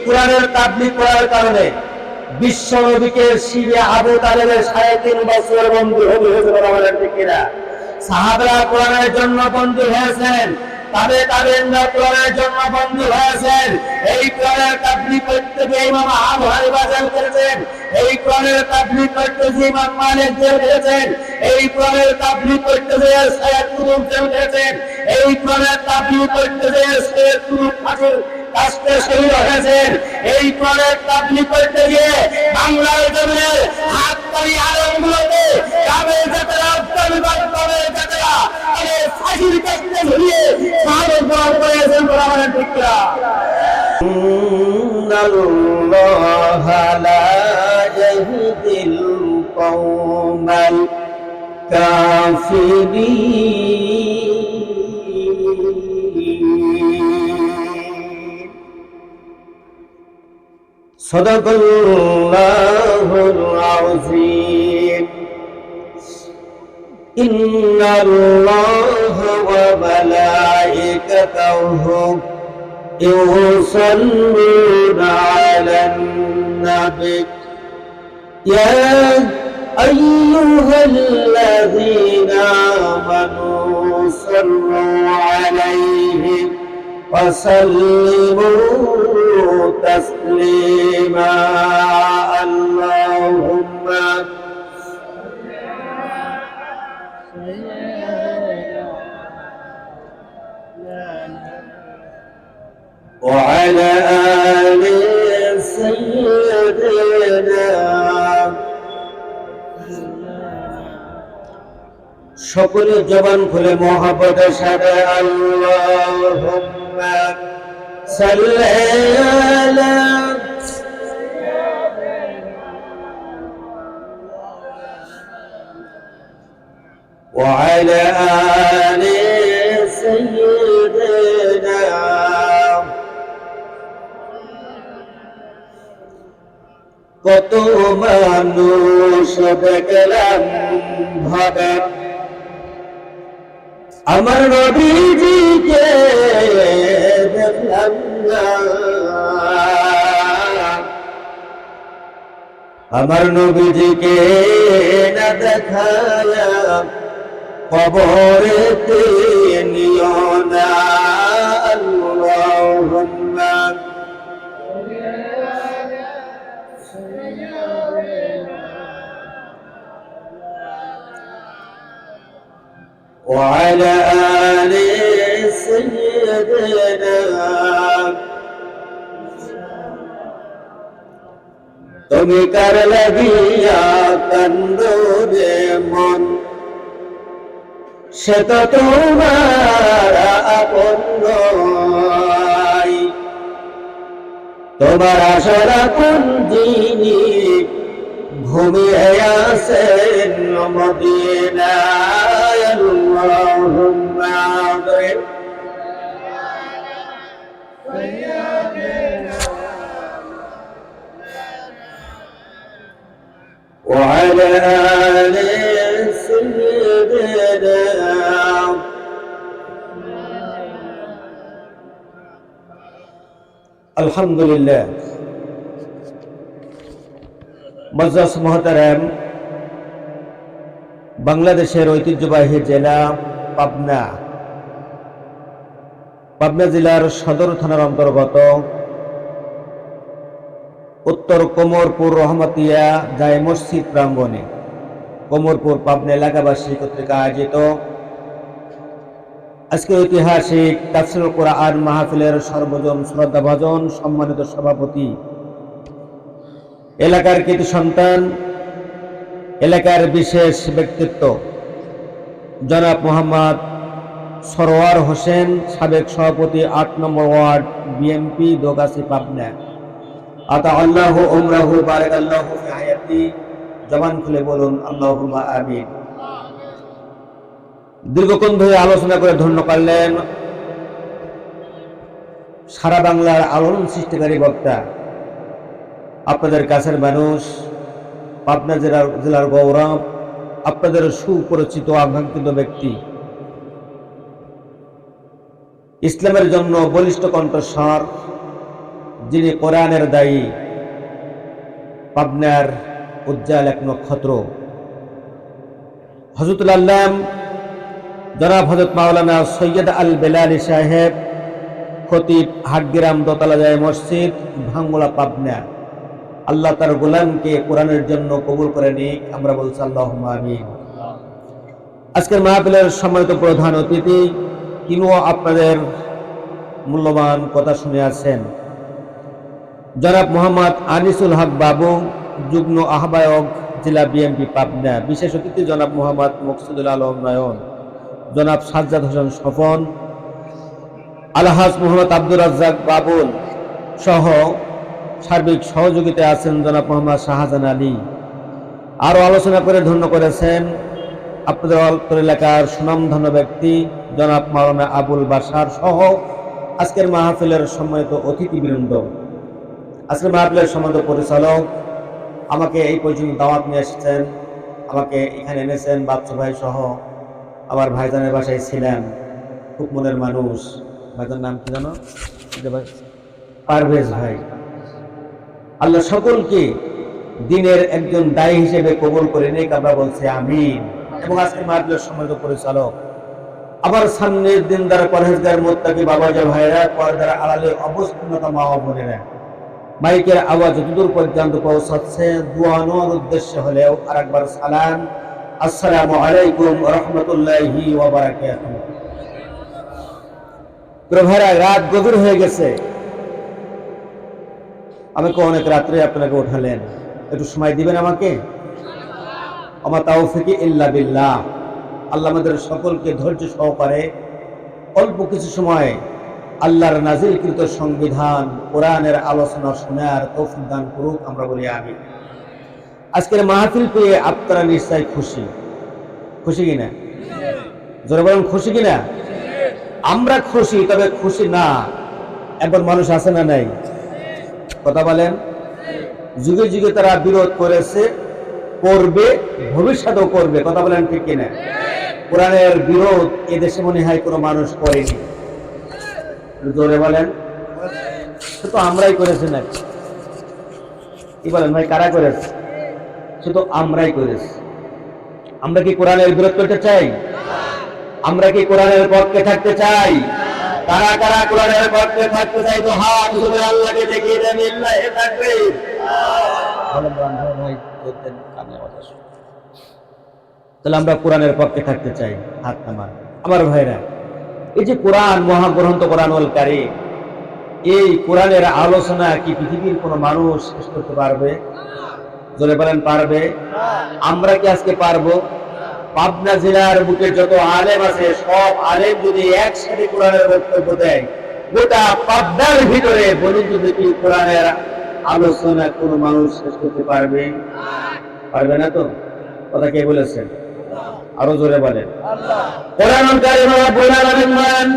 কোরআনের তাবলীগ করার কারণে বিশ্ব নবীকে শিবে আবু তালেবের 3.5 বছর বন্দী হয়েছিল আমাদের ঠিক কিনা? সাহাবারা কোরআনের জন্য বন্দী হয়েছেন, তাবেঈনরা কোরআনের জন্য বন্দী হয়েছেন। এই কোরআনের তাবলীগ করতে গিয়ে ইমাম আবু হানিফা জেল খেটেছেন, এই কোরআনের তাবলীগ করতে গিয়ে ইমাম মালিক জেল খেটেছেন, এই কোরআনের তাবলীগ করতে গিয়ে সৈয়দ কুতুব জেল খেটেছেন, এই কোরআনের তাবলীগ করতে গিয়ে সৈয়দ কুতুব ফাঁসির কাস্তে শহীদ হয়েছেন। এই কোরআনের তাবলীগ করতে গিয়ে বাংলার জমিনে হাততালি আলমগুলোতে গ্রামের যাত্রা গ্রামের যাত্রা ফাঁসির কাস্তে ঝুলিয়ে শাহাদত বরণ করেছেন বলে আমাদের ঠিক কিনা? ইন্নাল্লাহা লা ইয়াহদিল কওমাল কাফিরিন। সাদাকাল্লাহুল আযীম। ইন্নাল্লাহা ওয়া মালাইকাতাহু ইউসাল্লুনা আলান নাবী ইয়া আইয়ুহাল্লাযীনা আমানু সাল্লু আলাইহি ওয়া সাল্লিমু তাসলিমা। আল্লাহুম্মা وعلى آل سيدنا। সকলে জবান খুলে মহব্বতের সাথে আল্লাহুম্মা সাল্লি আলা وعلى آل سيدنا। কত মানুষ দেখলাম ভাবে আমার নবীজিকে দেখলাম না, আমার নবীজিকে না দেখায়া কবরেতে নিও না। আল্লাহুম্মা وعلى آل سيدنا। তুমি কার লাগিয়া কান্দো রে মন, সে তো তোমার আপন নয়। তোমার আশারা কোন যিনি ঘুমিয়ে আছেন মদিনায়। আল্লাহুম্মা وعلى آل سيدنا। আলহামদুলিল্লাহ। মুআজ্জাজ মুহতারাম, বাংলাদেশের ঐতিহ্যবাহী জেলা পাবনা জেলার সদর থানার অন্তর্গত উত্তর কোমরপুর রহমতিয়া জায়ে মসজিদ প্রাঙ্গণে কোমরপুর পাবনা এলাকাবাসী কর্তৃক আয়োজিত আজকে ঐতিহাসিক তাফসীরুল কুরআন মাহফিলের সর্বজন শ্রদ্ধাভাজন সম্মানিত সভাপতি, এলাকার কৃতি সন্তান, এলাকার বিশেষ ব্যক্তিত্ব জনাব মোহাম্মদ সরওয়ার হোসেন, সাবেক সভাপতি ৮ নম্বর ওয়ার্ড বিএনপি দোগাছি পাবনা। আতাআল্লাহু উমরাহু বারাকাল্লাহু ফি হায়াতি। জবান খুলে বলুন আল্লাহুম্মা আমিন। দীর্ঘক্ষণ ধরে আলোচনা করে ধন্য করলেন সারা বাংলার আলোড়ন সৃষ্টিকারী বক্তা, আপনাদের কাছের মানুষ, পাবনা জেলার গৌরব, আপনাদের সুপরিচিত আকাঙ্ক্ষিত ব্যক্তি, ইসলামের জন্য বলিষ্ঠ কণ্ঠস্বর যিনি কোরআনের দায়ী, পাবনার উজ্জ্বল এক নক্ষত্র, হযরতুল আল্লাম জনাব হযরত মাওলানা সৈয়দ আল বেলালী সাহেব, খতিব, হাটগ্রাম দোতলা জামে মসজিদ, ভাঙ্গুড়া, পাবনা। আল্লাহ তার গোলামকে কোরআনের জন্য কবুল করে নিক, আমরা বলছি আল্লাহুম্মা আমিন। আজকের মাহফিলের সম্মানিত প্রধান অতিথি, তিনিও আপনাদের মূল্যবান কথা শুনে আছেন, জনাব মোহাম্মদ আনিসুল হক বাবু, যুগ্ম আহ্বায়ক, জেলা বিএনপি পাবনা। বিশেষ অতিথি জনাব মোহাম্মদ মকসুদুল আলম নয়ন, জনাব সাজ্জাদ হোসেন স্বপন, আলহাজ মোহাম্মদ আব্দুর রাজ্জাক বাবুল সহ সার্বিক সহযোগিতায় আছেন জনাব মোহাম্মদ শাহজাহান আলী। আরও আলোচনা করে ধন্য করেছেন আপনাদের অল্পর এলাকার সুনামধন্য ব্যক্তি জনাব মাওলানা আবুল বাশার সহ আজকের মাহফিলের সম্মানিত অতিথিবৃন্দ। আজকের মাহফিলের সম্মানিত পরিচালক, আমাকে এই পর্যন্ত দাওয়াত নিয়ে এসেছেন, আমাকে এখানে এনেছেন, বাচ্চু ভাই সহ আমার ভাইজানের বাসায় ছিলেন, খুব মনের মানুষ। ভাইজান নাম কি জানো? পারভেজ ভাই। আল্লাহ সকলকে দিনের একজন দায়ী হিসেবে কবুল করে নেক, আমরা বলছি আমিন। এবং আজকে মাহফিলের সম্মানিত পরিচালক, আবার সামনের দিন দ্বারা পরহেজগার মুত্তাকি বাবাজি ভাইরা, পর্দার আড়ালে অবস্থানরত মা ও বোনেরা, মাইকের আওয়াজ যতদূর পর্যন্ত পৌঁছাচ্ছে, দোয়ানোর উদ্দেশ্যে হলেও আরেকবার সালাম, আসসালামু আলাইকুম ওয়া রাহমাতুল্লাহি ওয়া বারাকাতুহু। প্রভারা রাত গভীর হয়ে গেছে, আমাকে অনেক রাত্রে আপনাকে উঠালেন, একটু সময় দিবেন আমাকে? আমা তাওফিক ইল্লা বিল্লাহ। আল্লাহ আমাদের সকলকে ধৈর্য সহকারে অল্প কিছু সময় আল্লাহর নাজিলকৃত সংবিধান কোরআনের আলোচনা শোনার তৌফিক দান করুক, আমরা বলি আমিন। আজকের মাহফিল পেয়ে আপনারা নিশ্চয় খুশি, খুশি কিনা? জোরে বলেন খুশি কিনা? আমরা খুশি, তবে খুশি না এমন মানুষ আছে না নাই? কথা বলেন। যুগে যুগে তারা বিরোধ করেছে, করবে, ভবিষ্যতেও করবে। কথা বলেন ঠিক কিনা? কোরআনের বিরোধ এদেশে মনে হয় কোনো মানুষ করেনি। জোরে বলেন। শুধু আমরাই করেছি নাকি? কি বলেন ভাই, কারা করেছে? শুধু আমরাই করেছি। আমরা কি কোরআনের বিরোধ করতে চাই? আমরা কি কোরআনের পক্ষে থাকতে চাই? কারা কারা কোরআনের পক্ষে থাকতে চাই তো হাত তুলে আল্লাহকে দেখিয়ে দেন, ইল্লাহি তাকবীর। তাহলে আমরা কোরআনের পক্ষে থাকতে চাই, হাত নামান। আমার ভাইরা, এই যে কোরআন, মহাগ্রন্থ কোরআনুল কারীম, এই কোরআনের আলোচনা কি পৃথিবীর কোনো মানুষ শেষ করতে পারবে? জোরে বলেন পারবে? আমরা কি আজকে পারবো? পাবনা জেলার বুকে যত আলেম আছে, সব আলেম যদি একসাথে কোরআনের বক্তব্য দেয়, গোটা পাবনার ভিতরে বলুন যদি কি কোরআনের আলোচনা কোন মানুষ শেষ করতে পারবে? পারবে না তো। কথা কে বলেছেন? আরো জোরে বলেন। কোরআনুল কারীম রব্বুল আলামিন বলেন,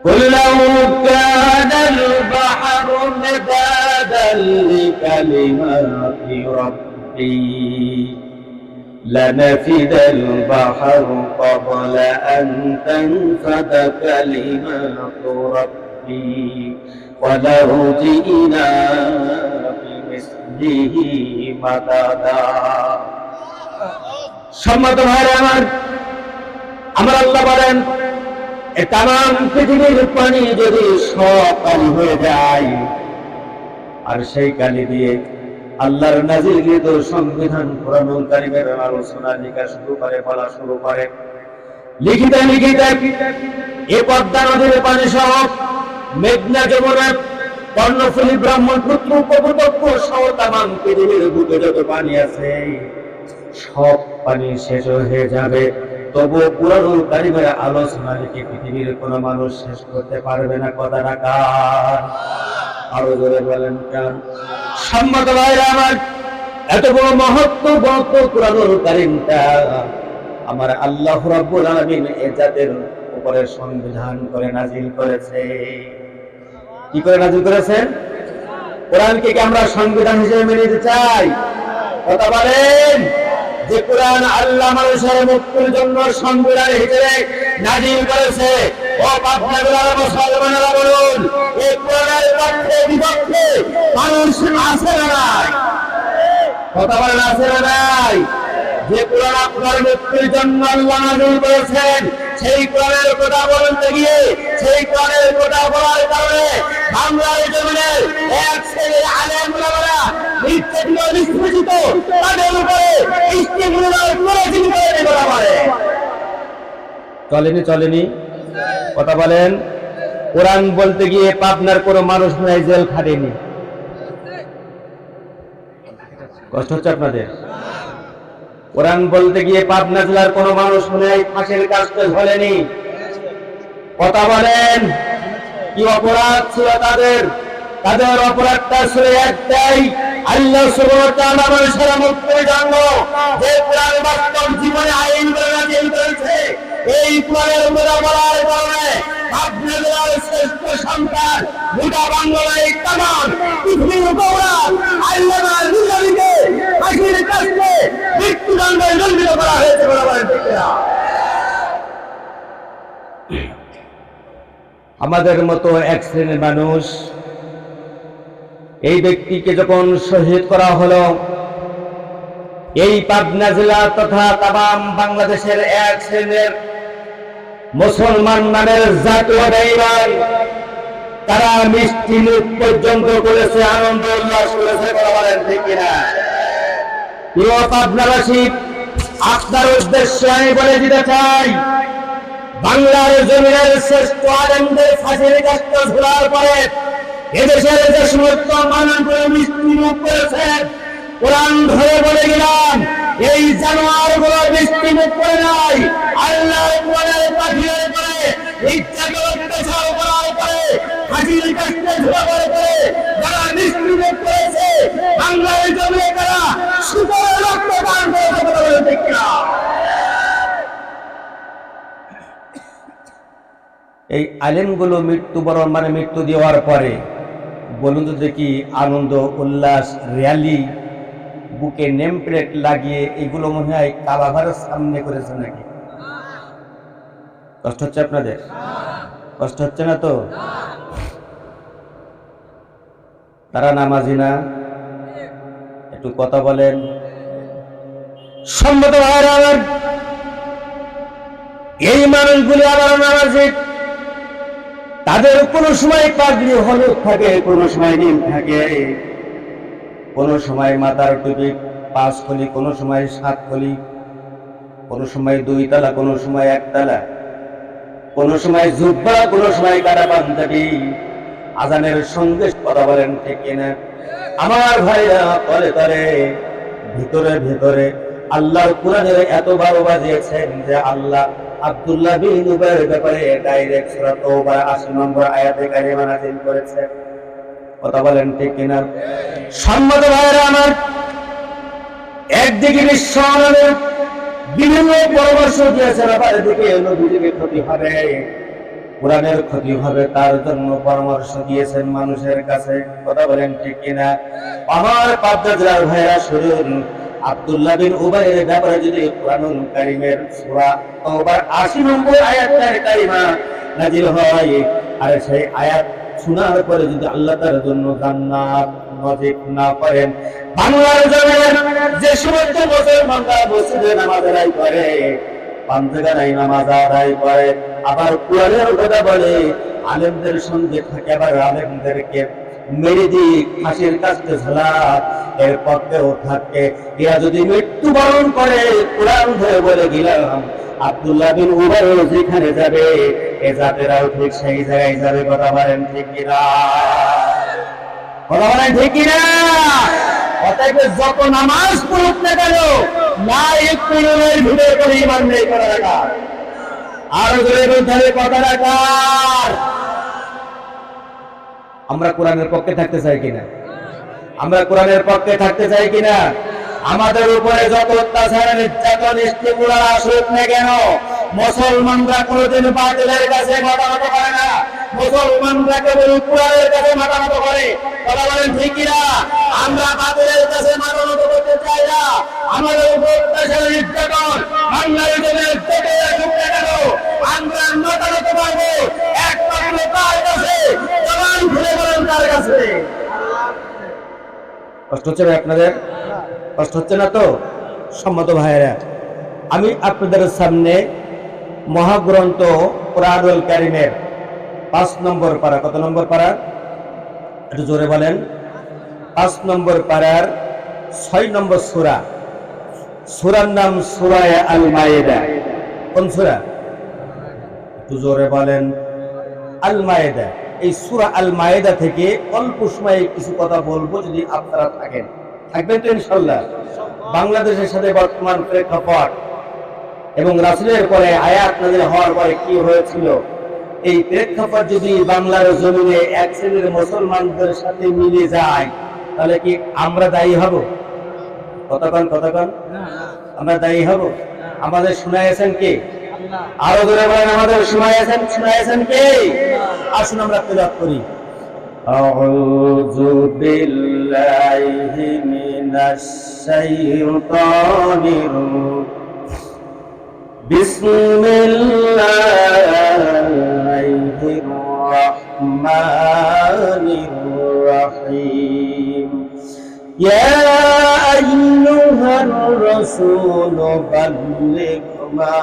কুল লাউ কানাল বাহরু মিদাদান লিকালিমাতি রাব্বি لنفد البحر قبل أن تنفد كلمات ربي ولو جئنا بمثله مددا। সম্মানিত ভাইরা আমার আল্লাহ বলেন, এই তামাম পৃথিবীর পানি যদি সব পানি হয়ে যায়, আর সেই কালি দিয়ে আল্লাহর নাজিলকৃত সংবিধান কোরআনুল কারীমের আলোচনা লেখা শুরু করে, বলা শুরু করে, লিখিতে লিখিতে এ পদ্মা নদীর পানি সহ মেঘনা, যমুনা, কর্ণফুলী, ব্রহ্মপুত্র, উপত্যকা সহ তামাম পৃথিবীর বুকে যত পানি আছে, সব পানি শেষ হয়ে যাবে, তবু কোরআনুল কারীমের আলোচনা লিখে পৃথিবীর কোন মানুষ শেষ করতে পারবে না। কথাটা কার? আরো জোরে বলেন কার? সম্মানিত ভাইরা আমার, এত বড় মহত্ববত কোরআনুল কারীমটা আমার আল্লাহ রাব্বুল আলামিন এ জাতের উপরে সংবিধান করে নাজিল করেছে। কি করে নাজিল করেছেন? কোরআনকে কি আমরা সংবিধান হিসেবে মেনে নিতে চাই? কথা বলেন। যে কোরআন আল্লাহ মানুষের মুক্তির জন্য সংবিধান হিসেবে নাজিল করেছে, ও পাবনা জেলার মুসলমানেরা বলুন, এই কোরআনের পক্ষে বিপক্ষে মানুষ আছে না নাই? কথা বলেন, আছে না নাই? যে কোরআন আপনার মুক্তির জন্য আল্লাহ নাযিল করেছেন, সেই কোরআনের কথা বলতে গিয়ে, সেই কোরআনের কথা বলার কারণে বাংলার জমিনে এক শ্রেণীর আলেম ওলামারা নিষ্পেষিত, তাদের উপরে ইস্তেগফার করেছেন করে বলা বলে। চলেনি কথা বলেন। কোরআন বলতে গিয়ে পাবনার কোনো মানুষ নাই জেল খাটেনি। কষ্ট হচ্ছে আপনাদের? কোরআন বলতে গিয়ে পাবনা জেলার কোনো মানুষ নেই ফাঁসির কাস্টে ঝোলেনি। কথা বলেন, কি অপরাধ ছিল তাদের? তাদের অপরাধটা ছিল একটাই, আল্লাহ সুবহানাহু ওয়া তাআলা মানুষের মুক্তির জন্য যে কোরআন বাস্তব জীবনে আইন করে নাযিল করেছে, এই কোরআনের উপর বলার কারণে পাবনা জেলার শ্রেষ্ঠ সন্তান গোটা বাংলায় তামাম পৃথিবীর গৌরব আল্লামা নুরুল্লাহকে ফাঁসির কাস্টে মৃত্যুদণ্ডে দণ্ডিত করা হয়েছে বলে বলেন ঠিক না? আমাদের মতো এক শ্রেণীর মানুষ, এই ব্যক্তিকে যখন শহীদ করা হলো, এই পাবনা জেলা তথা তামাম বাংলাদেশের এক শ্রেণীর মুসলমান নামের জাতীয় বেঈমান, তারা মিষ্টি মুখ পর্যন্ত করেছে, আনন্দ উল্লাস করেছে বলে বলেন ঠিক কিনা? প্রিয় পাবনাবাসী, আপনার উদ্দেশ্যে আমি বলে দিতে চাই, বাংলার জমিনের শ্রেষ্ঠ আলেমদের ফাঁসির কাস্টে ঝোলার পরে এদেশের যে সমস্ত মানুষগুলো মিষ্টি মুখ করেছেন, কোরআন ধরে বলে গেলাম, এই জানোয়ার গুলো মিষ্টি মুখ করে নাই। আল্লাহ কোরআনের পাঠিয়ে করে ইচ্ছাকে অত্যাচার করার পরে ফাঁসির কাস্টে ঝোলাবার পরে যারা মিষ্টি মুখ করেছে, বাংলার জমিনে তারা সুতরাং রক্ত পান করেছে বলে বলে ঠিক না? এই আলেমগুলো মৃত্যুবরণ মানে মৃত্যু দেওয়ার পরে বলুন তো দেখি, আনন্দ উল্লাস র্যালি, বুকে নেম প্লেট লাগিয়ে এগুলো মনে হয় কাবাঘরের সামনে করেছে নাকি? কষ্ট হচ্ছে আপনাদের? কষ্ট হচ্ছে না তো? তারা নামাজি না? একটু কথা বলেন। সম্মত ভাইরা, এই মানুষগুলি আবার নামাজি, তাদের কোনো সময় পাগড়ি হলুদ থাকে, কোনো সময় নীল থাকে, কোনো সময় মাথার টুপি 5 কলি, কোনো সময় 7 কলি, কোনো সময় 2 তলা, কোনো সময় 1 তলা, কোনো সময় জুব্বা, কোনো সময় কাটা পাঞ্জাবি, আজানের সঙ্গে কথা বলেন ঠিক কিনা? আমার ভাইরা, তলে তলে ভিতরে ভিতরে আল্লাহর কোরআনের এত ভালো বাজিয়েছেন যে আল্লাহ আব্দুল্লাহ বিন উবাইর ব্যাপারে ডাইরেক্ট সূরা তাওবার 80 নম্বর আয়াতে কারিমা নাযিল করেছেন। কথা বলেন ঠিক কিনা? সম্মানিত ভাইরা আমার, একদিকে বিশ্বমানবের বিভিন্ন পরামর্শ দিয়েছেন, আবার এদিকে নবীজিকে ক্ষতি হবে, কোরআনের ক্ষতি হবে, তার জন্য পরামর্শ দিয়েছেন মানুষের কাছে। কথা বলেন ঠিক কিনা? আমার পাবনা জেলার ভাইরা শুনুন, আব্দুল্লাহ বিন উবাইয়ের ব্যাপারে যদি কোরআনুল কারীমের সূরা তাওবার 80 নম্বর আয়াতের কারিমা নাযিল হয়, আর সেই আয়াত শোনার পরে যদি আল্লাহ তার জন্য জান্নাত নজিব না করেন, বাংলার জমিনে যে সমস্ত মুসলমানরা মসজিদে নামাজ আদায় করে, পাঞ্জাগানায় নামাজ আদায় করে, আবার কোরআনের কথা বলে, আলেমদের সঙ্গে থাকে, আবার আলেমদেরকে মেরে দিয়ে ফাঁসির কাস্টে ঝোলা, এর পক্ষেও থাকে, এরা যদি মৃত্যুবরণ করে, কোরআন ধরে বলে গেলাম, আব্দুল্লাহ বিন উবাইর যেখানে যাবে, এ জাতেরাও ঠিক সেই জায়গায় যাবে। কথা বলেন ঠিক কিনা? কথা বলেন ঠিক কিনা? অতএব যত নামাজ পড়ুক না কেন, না একটু ভিড়ে করে ইমান নেই করা রাখা, আরো জোরে বলতে কথা রাখার। আমরা কোরআনের পক্ষে থাকতে চাই কিনা? আমরা কোরআনের পক্ষে থাকতে চাই কিনা? আমাদের উপরে যত অত্যাচার নির্যাতন স্ত্রীগুলা আসুক না কেন, মুসলমানরা কোনোদিন বাতিলের কাছে মাথা নত করে না, মুসলমানরা কেবল কোরআনের কাছে মাথা নত করে। কথা বলেন ঠিক কিনা? আমরা বাতিলের কাছে মাথা নত করতে চাই না। আমাদের উপর অত্যাচার নির্যাতন বাংলাদেশের থেকে আসুক না কেন, আমরা মাথা নত করবো। আছে? কষ্ট হচ্ছে ভাই আপনাদের? কষ্ট হচ্ছে না তো? সম্মত ভাইয়েরা, আমি আপনাদের সামনে মহাগ্রন্থ কুরআনুল কারীমের 5 নম্বর পারা, কত নম্বর পারা একটু জোরে বলেন? 5 নম্বর পারার 6 নম্বর সূরা, সূরার নাম সূরা আল মায়েদা। কোন সূরা? একটু জোরে বলেন। আল মায়েদা। এই সূরা আল মায়েদা থেকে অল্প সময়ে কিছু কথা বলবো, যদি আপনারা থাকবেন তো ইনশাআল্লাহ। বাংলাদেশের সাথে বর্তমান প্রেক্ষাপট এবং রাসূলের পরে আয়াত নাযিল হওয়ার পরে কি হয়েছিল, এই প্রেক্ষাপট যদি বাংলার জমিনে এক শ্রেণীর মুসলমানদের সাথে মিলে যায়, তাহলে কি আমরা দায়ী হব? কতক্ষণ আমরা দায়ী হব? আমাদের শুনাইছেন কে? আরো ধরে বলেন, আমাদের শুনাইছেন কে? আসুন আমরা তেলাওয়াত করি। আউযু বিল্লাহি মিনাশ শাইতানির বিসমিল্লাহির রাহমানির রাহিম। ইয়া আইয়ুহার রাসূল বাল্লিগ মা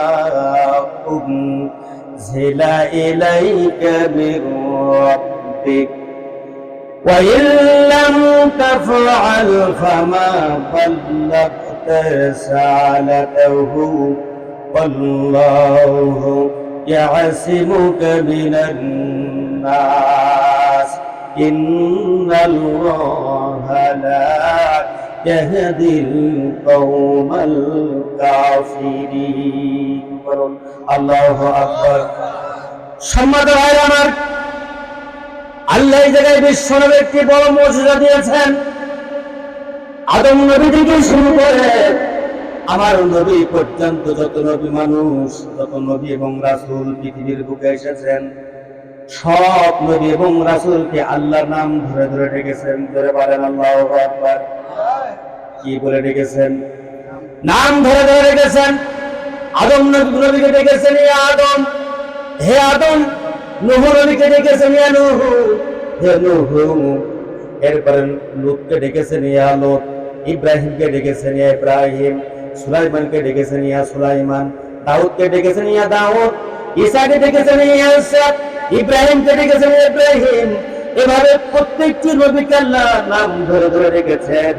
উনজিলা ইলাইকা মির রাব্বিক ওয়া ইল্লাম তাফআল ফামা বাল্লাগতা রিসালাতাহু ওয়াল্লাহু ইয়াসিমুকা মিনান নাস ইন্নাল্লাহা লা ইয়াহদিল কওমাল কাফিরিন। বলুন আল্লাহু আকবার। সম্মানিত ভাইরা আমার, আল্লাহ এই জায়গায় বিশ্বনবীর একটি বড় মর্যাদা দিয়েছেন। আদম নবী থেকে শুরু করে আমার নবী পর্যন্ত যত নবী মানুষ, যত নবী এবং রাসূল পৃথিবীর বুকে এসেছেন, সব নবী এবং রাসূলকে আল্লাহর নাম ধরে ধরে ডেকেছেন। ধরে বলেন আল্লাহু আকবার। কি বলে ডেকেছেন? নাম ধরে ধরে ডেকেছেন। আদম নবীকে ডেকেছেন ইয়া আদম, হে আদম। নূহ নবীকে ডেকেছেন ইয়া নূহ, হে নূহ। এরপর লূতকে ডেকেছেন ইয়া লূত, ইব্রাহিমকে ডেকেছেন ইয়া ইব্রাহিম, সুলাইমানকে ডেকেছেন ইয়া সুলাইমান, দাউদকে ডেকেছেন ইয়া দাউদ, ঈসাকে ডেকেছেন ইয়া ঈসা, ইব্রাহিমকে ডেকেছেন ইয়া ইব্রাহিম। এভাবে প্রত্যেকটি নবীকে আল্লাহ নাম ধরে ধরে ডেকেছেন।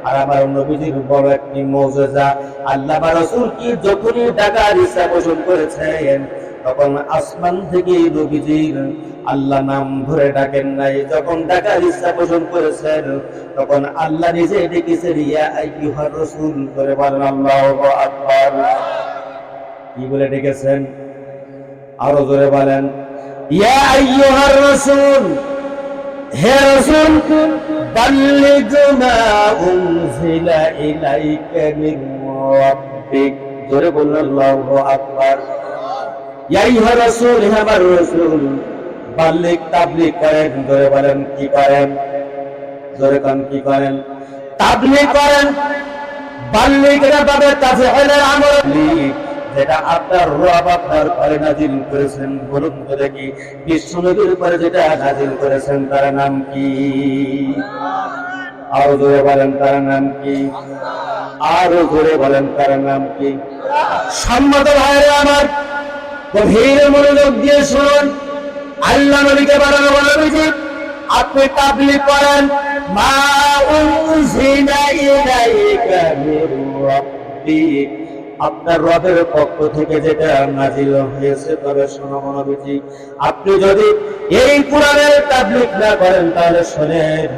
আর আমার নবীজির বড় একটি মুজিজা, আল্লাহ বা রাসূল কি যখনই ডাকার ইচ্ছা পোষণ করেছেন, তখন আসমান থেকে নবীজির আল্লাহ নাম ধরে ডাকেন নাই। যখন ডাকার ইচ্ছা পোষণ করেছেন, তখন আল্লাহ নিজে ডেকেছেন ইয়া আইয়ুহার রাসূল। করে বলেন আল্লাহু আকবার। কি বলে ডেকেছেন? আরো জোরে বলেন, ইয়া আইয়ুহার রাসূল, হে রাসূল, বাল্লিগ মা উনজিলা ইলাইকা মির রাব্বিক। জোরে বলুন আল্লাহু আকবার। ইয়া আইয়ুহার রাসূল, হে আমার রাসূল, বাল্লিগ তাবলীগ করেন। জোরে বলেন কি করেন? জোরে কোন কি করেন? তাবলীগ করেন। বাল্লিগ এর ভাবে তাফঈলের আমল, যেটা আপনার রব আপনার উপরে নাযিল করেছেন। বলুন তো দেখি, বিশ্বনবীর উপরে যেটা নাযিল করেছেন তার নাম কি? আরো জোরে বলেন তার নাম কি? আরো জোরে বলেন তার নাম কি? সম্মত ভাইরা আমার, গভীর মনোযোগ দিয়ে শুনুন। আল্লাহ নবীকে বানানো বলেছে, আপনি তাবলীগ করেন। মা উনজিলা ইলাইকা মির রাব্বিক, আপনার রবের পক্ষ থেকে যেটা নাযিল হয়েছে। তবে শোনো নবীজি, আপনি যদি এই কোরআনের তাবলীগ না করেন, তাহলে শুনেন,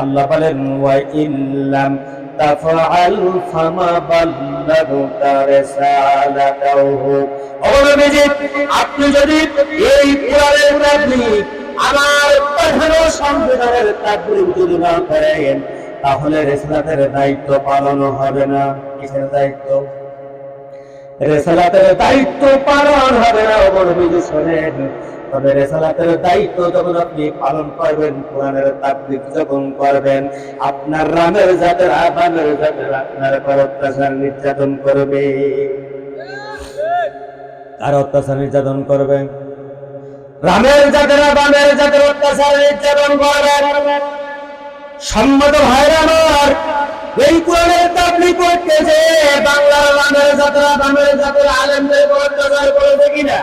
আল্লাহ বলেন ওয়া ইল্লাম তাফআল ফামা বাল্লাগতা রিসালাতাহু। ও নবীজি, আপনি যদি এই কোরআনের তাবলীগ, আমার পাঠানো সংবিধানের তাবলীগ যদি না করেন, তাহলে রিসালাতের দায়িত্ব পালন হবে না। কিসের দায়িত্ব? রিসালাতের দায়িত্ব পালন হবে না। নবীজি শুনেন, তবে রিসালাতের দায়িত্ব যখন আপনি পালন করবেন, কোরআনের তাবলীগ যখন করবেন, আপনার রামের জাতের আবামের জাতের আপনার উপর অত্যাচার নির্যাতন করবে। কার অত্যাচার নির্যাতন করবে? রামের জাতেরা বামের জাতের অত্যাচার নির্যাতন করবেন। সম্মত ভাইরা আমার, এই কোরআনের তাবলীগ করতে যে বাংলার রামের জাতেরা বামের জাতের আলেমদের অত্যাচার করেছে কিনা?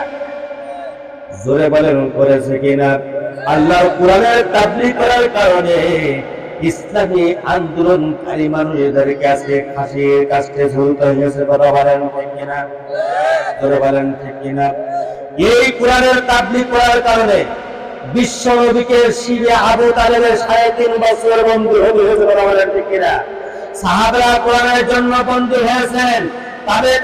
জোরে বলেন করেছে কিনা? আল্লাহর কোরআনের তাবলীগ করার কারণে ইসলামী আন্দোলনকারী মানুষদের কাছে ফাঁসির কাছে ঝুলতে হয়েছে। কথা বলেন ঠিক কিনা? জোরে বলেন ঠিক কিনা? এই কোরআনের তাবলীগ করার কারণে বিশ্ব নবীকে শিবে আবু তালেবের 3.5 বছর বন্দী হয়েছে। কথা বলেন ঠিক কিনা? সাহাবারা কোরআনের জন্য বন্দী হয়েছেন,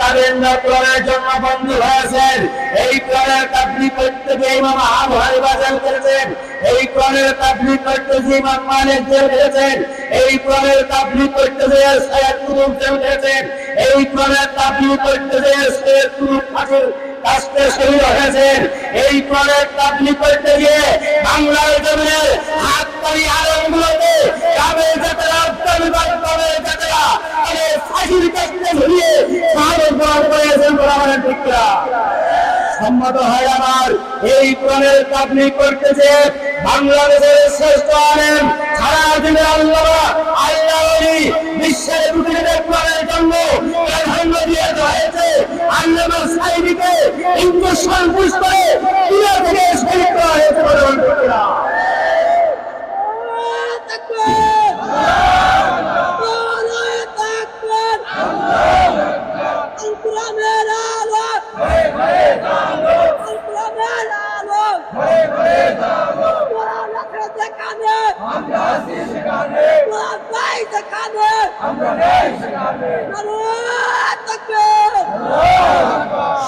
তাবেঈনরা কোরআনের জন্য বন্দী হয়েছেন। এই কোরআনের তাবলীগ করতে গিয়ে ইমাম আবু হানিফা জেল করেছেন, এই কোরআনের তাবলীগ করতে গিয়ে ইমাম মালিক জেল করেছেন, এই কোরআনের তাবলীগ করতে গিয়ে সৈয়দ কুতুব জেল করেছেন, এই কোরআনের তাবলীগ করতে গিয়ে সৈয়দ কুতুব ফাঁসির কাস্তে শহীদ হয়েছেন। এই কোরআনের তাবলীগ করতে গিয়ে বাংলার জমিনে হাততালি আলমগুলোতে গ্রামের জাতেরা গ্রামের জাতেরা ফাঁসির কাস্তে ঝুলিয়ে শাহাদত বরণ করেছেন। বরাবরের ঠিক কিনা? সম্মত হয় আমার, এই কোরআনের তাবলীগ করতেছে বাংলাদেশের শ্রেষ্ঠ আলেম, সারা দিনে আল্লাহ বিশ্বের পৃথিবীতে কোরআনের জন্য প্রাধান্য দিয়ে হয়েছে। আল্লামা সাঈদীকে ইঞ্জেকশন পুশ করে দুনিয়া থেকে শহীদ করা হয়েছে।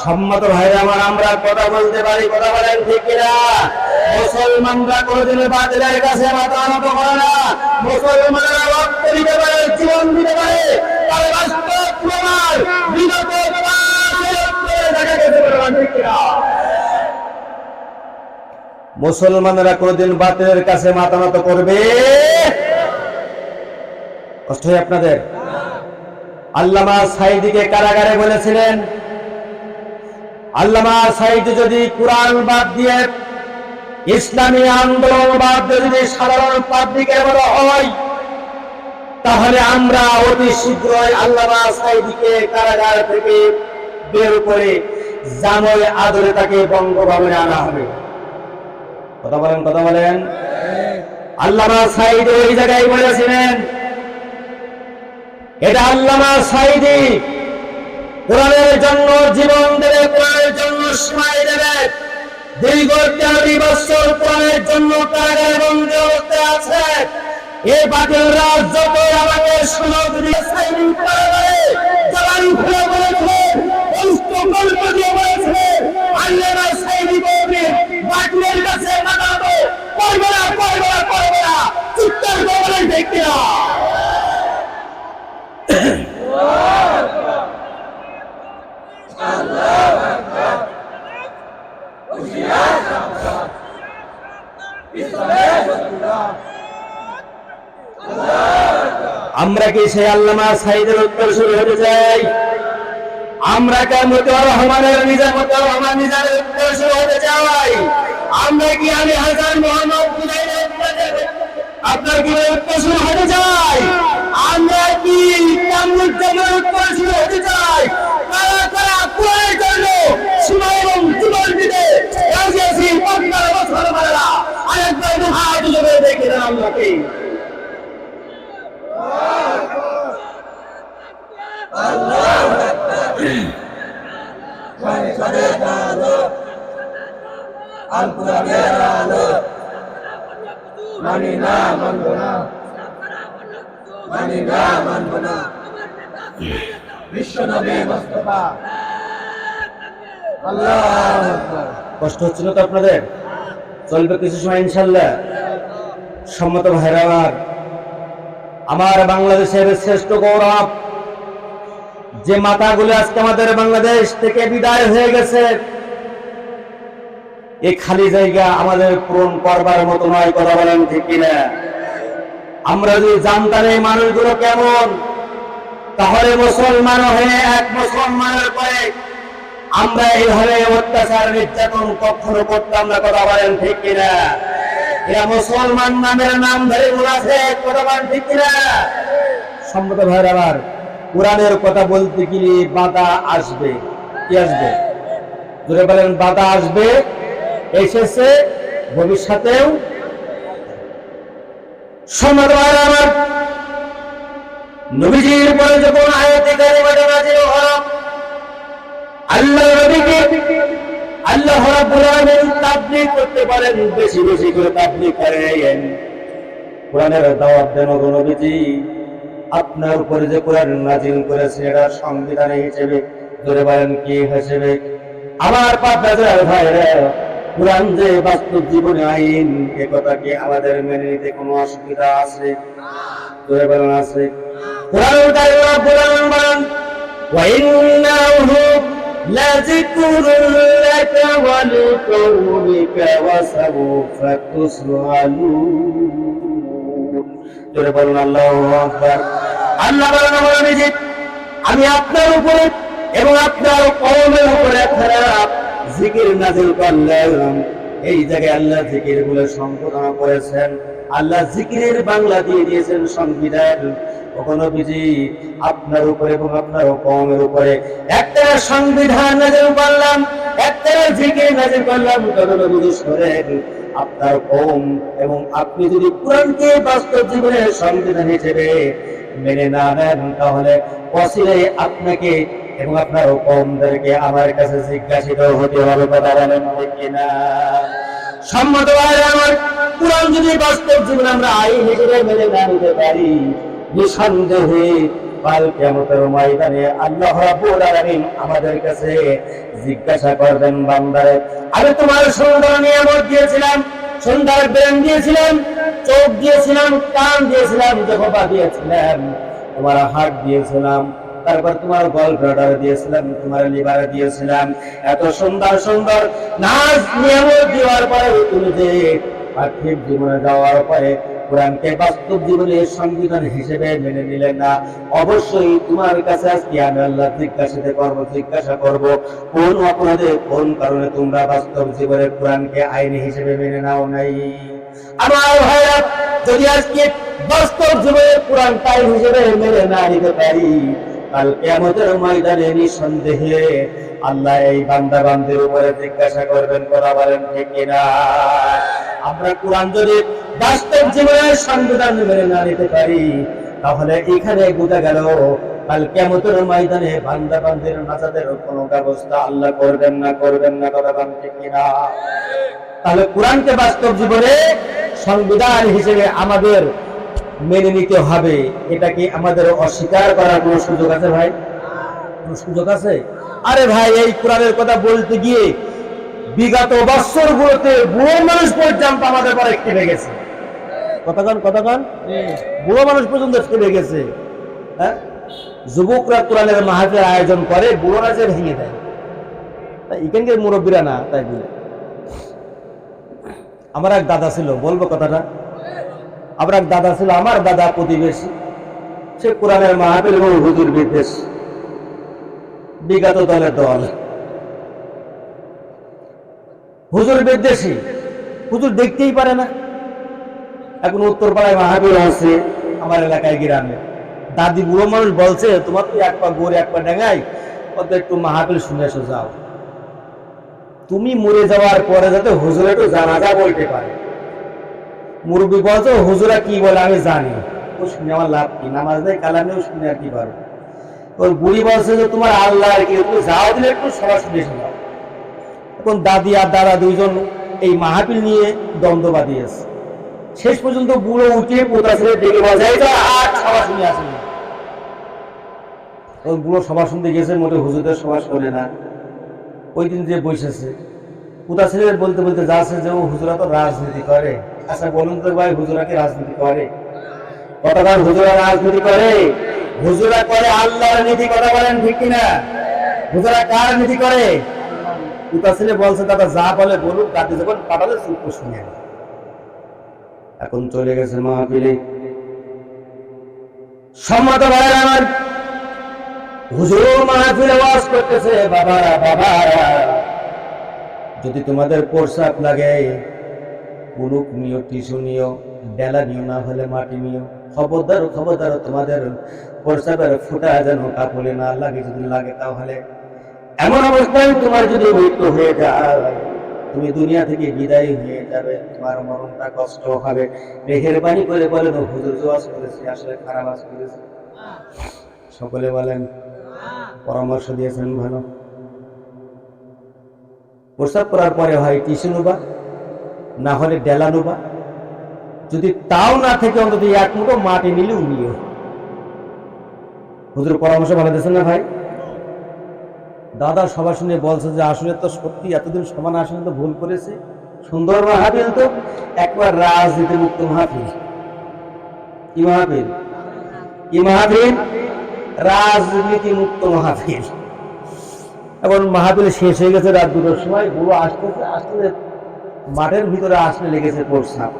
সম্মত ভাইরা আমার, আমরা কথা বলতে পারি। কথা বলেন ঠিক কিনা? মুসলমানরা কোনদিন বাতিলের কাছে মাথা নত করে না। মুসলমানরা রক্ত দিতে পারে, জীবন দিতে পারে, তার বাস্তব প্রমাণ বিগত দেখা গেছে। ঠিক কিনা? মুসলমানরা কোনদিন বাতিলের কাছে মাথা নত করবে? কষ্ট হয় আপনাদের? আল্লামা সাঈদীকে কারাগারে বলেছিলেন, আল্লামা সাঈদী যদি কোরআন বাদ দিয়ে ইসলামী আন্দোলন বাদ দিয়ে যদি সাধারণ পাবলিকের মতো হয়, তাহলে আমরা অতি শীঘ্রই আল্লামা সাঈদীকে কারাগার থেকে বের করে জামাই আদরে তাকে বঙ্গভবনে আনা হবে। কথা বলেন, কথা বলেন। আল্লামা সাঈদী ওই জায়গায় বলেছিলেন, এটা আল্লামা সাঈদী কোরআনের জন্য জীবন দেবে, কোরআনের জন্য সময় দেবে। দীর্ঘ 13 বছর কোরআনের জন্য কারাগারে বন্দী অবস্থায় আছে। এই বাতিলরা যত আমাকে সুযোগ দিয়ে সাঈদী কারাগারে জবান খুলে বলেছে, গল্প দিয়ে বলেছে, আল্লামা সাঈদী বলবে বাতিলের কাছে মাথা নত করবে না, করবে না, করবে না। চিৎকার করে বলেন ঠিক কিনা? আমরা কি সেই আল্লামা সাঈদের উত্তর শুরু হতে চাই? আমরা কি মতিউর রহমানের নিজামুদ্দিন রহমান নিজামের উত্তর শুরু হতে চাই? আমরা কি আমি হাসান মোহাম্মদ আপনার কি উত্তর শুরু হতে চাই? আমরা কি কামরুজ্জামানের উত্তর শুরু হতে চাই? কারা কারা কোরআনের জন্য সময় এবং জীবন দিতে রাজি আছি? 15 বছর মারা আরেকবার হাত জোরে দেখে দেন আমাকে। আল্লাহু আকবার। আল কোরআনের আলো মানি না, মানব না, মানি না, মানব না। বিশ্বনবী মুস্তাফা। আল্লাহু আকবার। কষ্ট হচ্ছিল তো আপনাদের? চলবে কিছু সময় ইনশাআল্লাহ। সম্মত ভাইরা আমার, বাংলাদেশের শ্রেষ্ঠ গৌরব যে মাতাগুলো আজকে আমাদের বাংলাদেশ থেকে বিদায় হয়ে গেছে, এই খালি জায়গা আমাদের পূরণ করবার মতো নয়। কথা বলেন ঠিক কিনা? আমরা যদি জানতাম এই মানুষগুলো কেমন, তাহলে মুসলমান হয়ে এক মুসলমানের পরে আমরা এইভাবে অত্যাচার নির্যাতন কখনো করতাম না, কথা বলেন ঠিক কিনা? এরা মুসলমান নামের নাম ধরে মুনাফিক, কথা বলেন ঠিক কিনা? সম্মত ভাইয়ের আমার, কোরআনের কথা বলতে গেলে বাধা আসবে। কি আসবে? জোরে বলেন, বাধা আসবে, এসেছে, ভবিষ্যতেও। সম্মত ভাইয়ের আমার, নবীজির পরে যখন আয়াতে কারিমাটা নাযিল হলো, আল্লাহ নবীকে আল্লাহ রাব্বুল আলামিন তাবলীগ করতে পারেন, বেশি বেশি করে তাবলীগ করেন, কোরআনের দাওয়াত দেন। নবীজি, আপনার উপরে যে কোরআন নাযিল করেছে এটা সংবিধান হিসেবে, ধরে বলেন কি হিসেবে? আমার পাপের ভাইরা, কোরআন যে বাস্তব জীবনে আইন, এ কথা কি আমাদের মেনে নিতে কোনো অসুবিধা আছে? ধরে বলেন আছে? কোরআন কারিমা কোরআন বলেন, ওয়া ইন্নাহু লাযিকরুন লাকা ওয়া লিকাওমিকা ওয়া সাওফা তুসআলুন। জোরে বলুন আল্লাহু আকবার। আল্লাহ বলেন, আমি আপনার উপরে এবং আপনার কওমের উপরে খারাপ জিকির নাযিল করলাম। এই জায়গায় আল্লাহ জিকির বলে সম্বোধনা করেছেন, আল্লাহ জিকিরের বাংলা দিয়ে দিয়েছেন সংবিধান। নবীজি, আপনার উপরে এবং আপনার কওমের উপরে একটা সংবিধান নাযিল করলাম, একটা জিকির নাযিল করলাম। নবীজি শোনেন, আপনার কওম এবং আপনি যদি কোরআনকে বাস্তব জীবনের সংবিধান হিসেবে মেনে না নেন, তাহলে অচিরেই আপনাকে এবং আপনার কওমদেরকে আমার কাছে জিজ্ঞাসিত হতে হবে, কথা বলেন ঠিক কিনা? সম্মত ভাইরা আমার, কোরআন যদি বাস্তব জীবনে আমরা আইন হিসেবে মেনে না নিতে পারি, নিঃসন্দেহে কাল কিয়ামতের ময়দানে আল্লাহ রাব্বুল আলামিন আমাদের কাছে জিজ্ঞাসা করবেন, বান্দারে, আমি তোমার সুন্দর নিয়ামত দিয়েছিলাম, সুন্দর ব্রেন দিয়েছিলাম, চোখ দিয়েছিলাম, কান দিয়েছিলাম, জিহ্বা দিয়েছিলাম, তোমার হার্ট দিয়েছিলাম, তারপর তোমার গল ব্লাডার দিয়েছিলাম, তোমার লিভার দিয়েছিলাম, এত সুন্দর সুন্দর নাজ নিয়ামত দেওয়ার পরে তুমি যে পার্থিব জীবনে যাওয়ার পরে কোরআনকে বাস্তব জীবনের সংবিধান হিসেবে মেনে নিলেন না, অবশ্যই তোমার কাছে আজকে আমি আল্লাহ জিজ্ঞাসা করব কোন অপরাধে, কোন কারণে তোমরা বাস্তব জীবনে কোরআনকে আইন হিসেবে মেনে নাও নাই। আমার ভাইরা, যদি আজকে বাস্তব জীবনে কোরআন আইন হিসেবে মেনে না নিতে পারি, কাল কিয়ামতের ময়দানে নিঃসন্দেহে আল্লাহ এই বান্দা বান্দির উপরে জিজ্ঞাসা করবেন, কথা বলেন ঠিক কিনা? আমরা কোরআন যদি বাস্তব জীবনের সংবিধান মেনে না নিতে পারি, তাহলে এখানে বোঝা গেল কাল কিয়ামতের ময়দানে বান্দা বান্দির নাজাতের কোনো ব্যবস্থা আল্লাহ করবেন না, কথা বলেন ঠিক কিনা? তাহলে কোরআনকে বাস্তব জীবনে সংবিধান হিসেবে আমাদের মেনে নিতে হবে। এটা কি আমাদের অস্বীকার করার কোনো সুযোগ আছে ভাই? কোনো সুযোগ আছে? আরে ভাই, এই কোরআনের কথা বলতে গিয়ে বিগত বছরগুলোতে বুড়ো মানুষ পর্যন্ত আমাদের পরে খেপে গেছে। কতক্ষণ বুড়ো মানুষ পর্যন্ত খেপে গেছে। হ্যাঁ, যুবকরা কোরআনের মাহফিল আয়োজন করে, বুড়োরা যে ভেঙে দেয়, এখানকার মুরব্বীরা না। তাই বলে আমার এক দাদা ছিল, বলবো কথাটা, আমার এক দাদা ছিল, আমার দাদা প্রতিবেশী, সে কোরআনের মাহফিল এবং হুজুর বিদ্বেষ, বিগত দলের দল, হুজুর বিদ্বেষী, হুজুর দেখতেই পারে না। এখন উত্তরপাড়ায় মাহফিল আছে আমার এলাকায়, গ্রামে, দাদি বুড়ো মানুষ বলছে, তোমার তো এক পা গোড়ে এক পা ডেঙ্গাই, কত একটু মাহফিল শুনে এসো যাও। তুমি মরে যাওয়ার পরে যাতে হুজুর একটু জানাজা বলতে পারে। মুরব্বী বলছো, হুজুরা কি বলে আমি জানি, ও শুনে আমার লাভ কি, নামাজ নেই কালাম নেই, শুনে আর কি পারবো। ওর বুড়ি বলছে যে তোমার আল্লাহ আর কি, তুমি যাও দিলে একটু সবার শুনে এসে যাও। এখন দাদি আর দাদা দুইজন এই মাহফিল নিয়ে দ্বন্দ্ব বাঁধিয়েছে। শেষ পর্যন্ত বুড়ো উঠে পোতা ছেড়ে ডেকে বাজাই আর সভা শুনে আসেনি। ওই বুড়ো সভা শুনতে গেছে, মোটে হুজুরদের সভা শোনে না। ওই দিন যে বসেছে, পোতা ছেলে বলতে বলতে যাচ্ছে যে ও হুজুরা তো রাজনীতি করে। আচ্ছা বলুন তো ভাই, হুজুরা কি রাজনীতি করে? কতক্ষণ হুজুরা রাজনীতি করে? হুজুরা করে আল্লাহর নীতি, কথা বলেন ঠিক কিনা? হুজুরা কার নীতি করে? পোতা ছেলে বলছে দাদা যা বলে বলুক, দাদি যখন পাঠালে চুপ শুনে। এখন চলে গেছে মাহফিলে। সম্মত ভাইরা আমার, হুজুর মাহফিলে ওয়াজ করতেছে, বাবারা বাবারা, যদি তোমাদের প্রস্রাব লাগে কুলুক নিও, টিস্যু নিও, ডেলা নিও, না হলে মাটি নিও। খবরদার খবরদার, তোমাদের প্রস্রাবের ফুটা যেন কাপড়ে না লাগে। যদি লাগে তাহলে এমন অবস্থায় তোমার যদি মৃত্যু হয়ে যায়, তুমি দুনিয়া থেকে বিদায় হয়ে যাবে, তোমার মরণটা কষ্ট হবে। মেহেরবানি করে বলেন, হুজুর ওয়াজ করেছি, আসলে খারাপ ওয়াজ করেছি? সকলে বলেন পরামর্শ দিয়েছেন ভালো। প্রস্রাব করার পরে হয় টিস্যু নোবা, না হলে ডেলা নোবা। যদি তাও না থেকে অন্তত এক মুঠো মাটি নিলেও নিও। হুজুর পরামর্শ ভালো দিয়েছেন না ভাই? দাদা সবার শুনে বলছে যে আসলে তো সত্যি এতদিন সমান আসলে তো ভুল করেছে। সুন্দর মাহফিল তো, একবার রাজনীতি মুক্ত মাহফিল। কি মাহফিল? কি মাহফিল? রাজনীতি মুক্ত মাহফিল। এখন মাহফিল শেষ হয়ে গেছে রাত 2টার সময়। বুড়ো আসতেছে, আসতে মাঠের ভিতরে আসলে লেগেছে প্রস্রাব।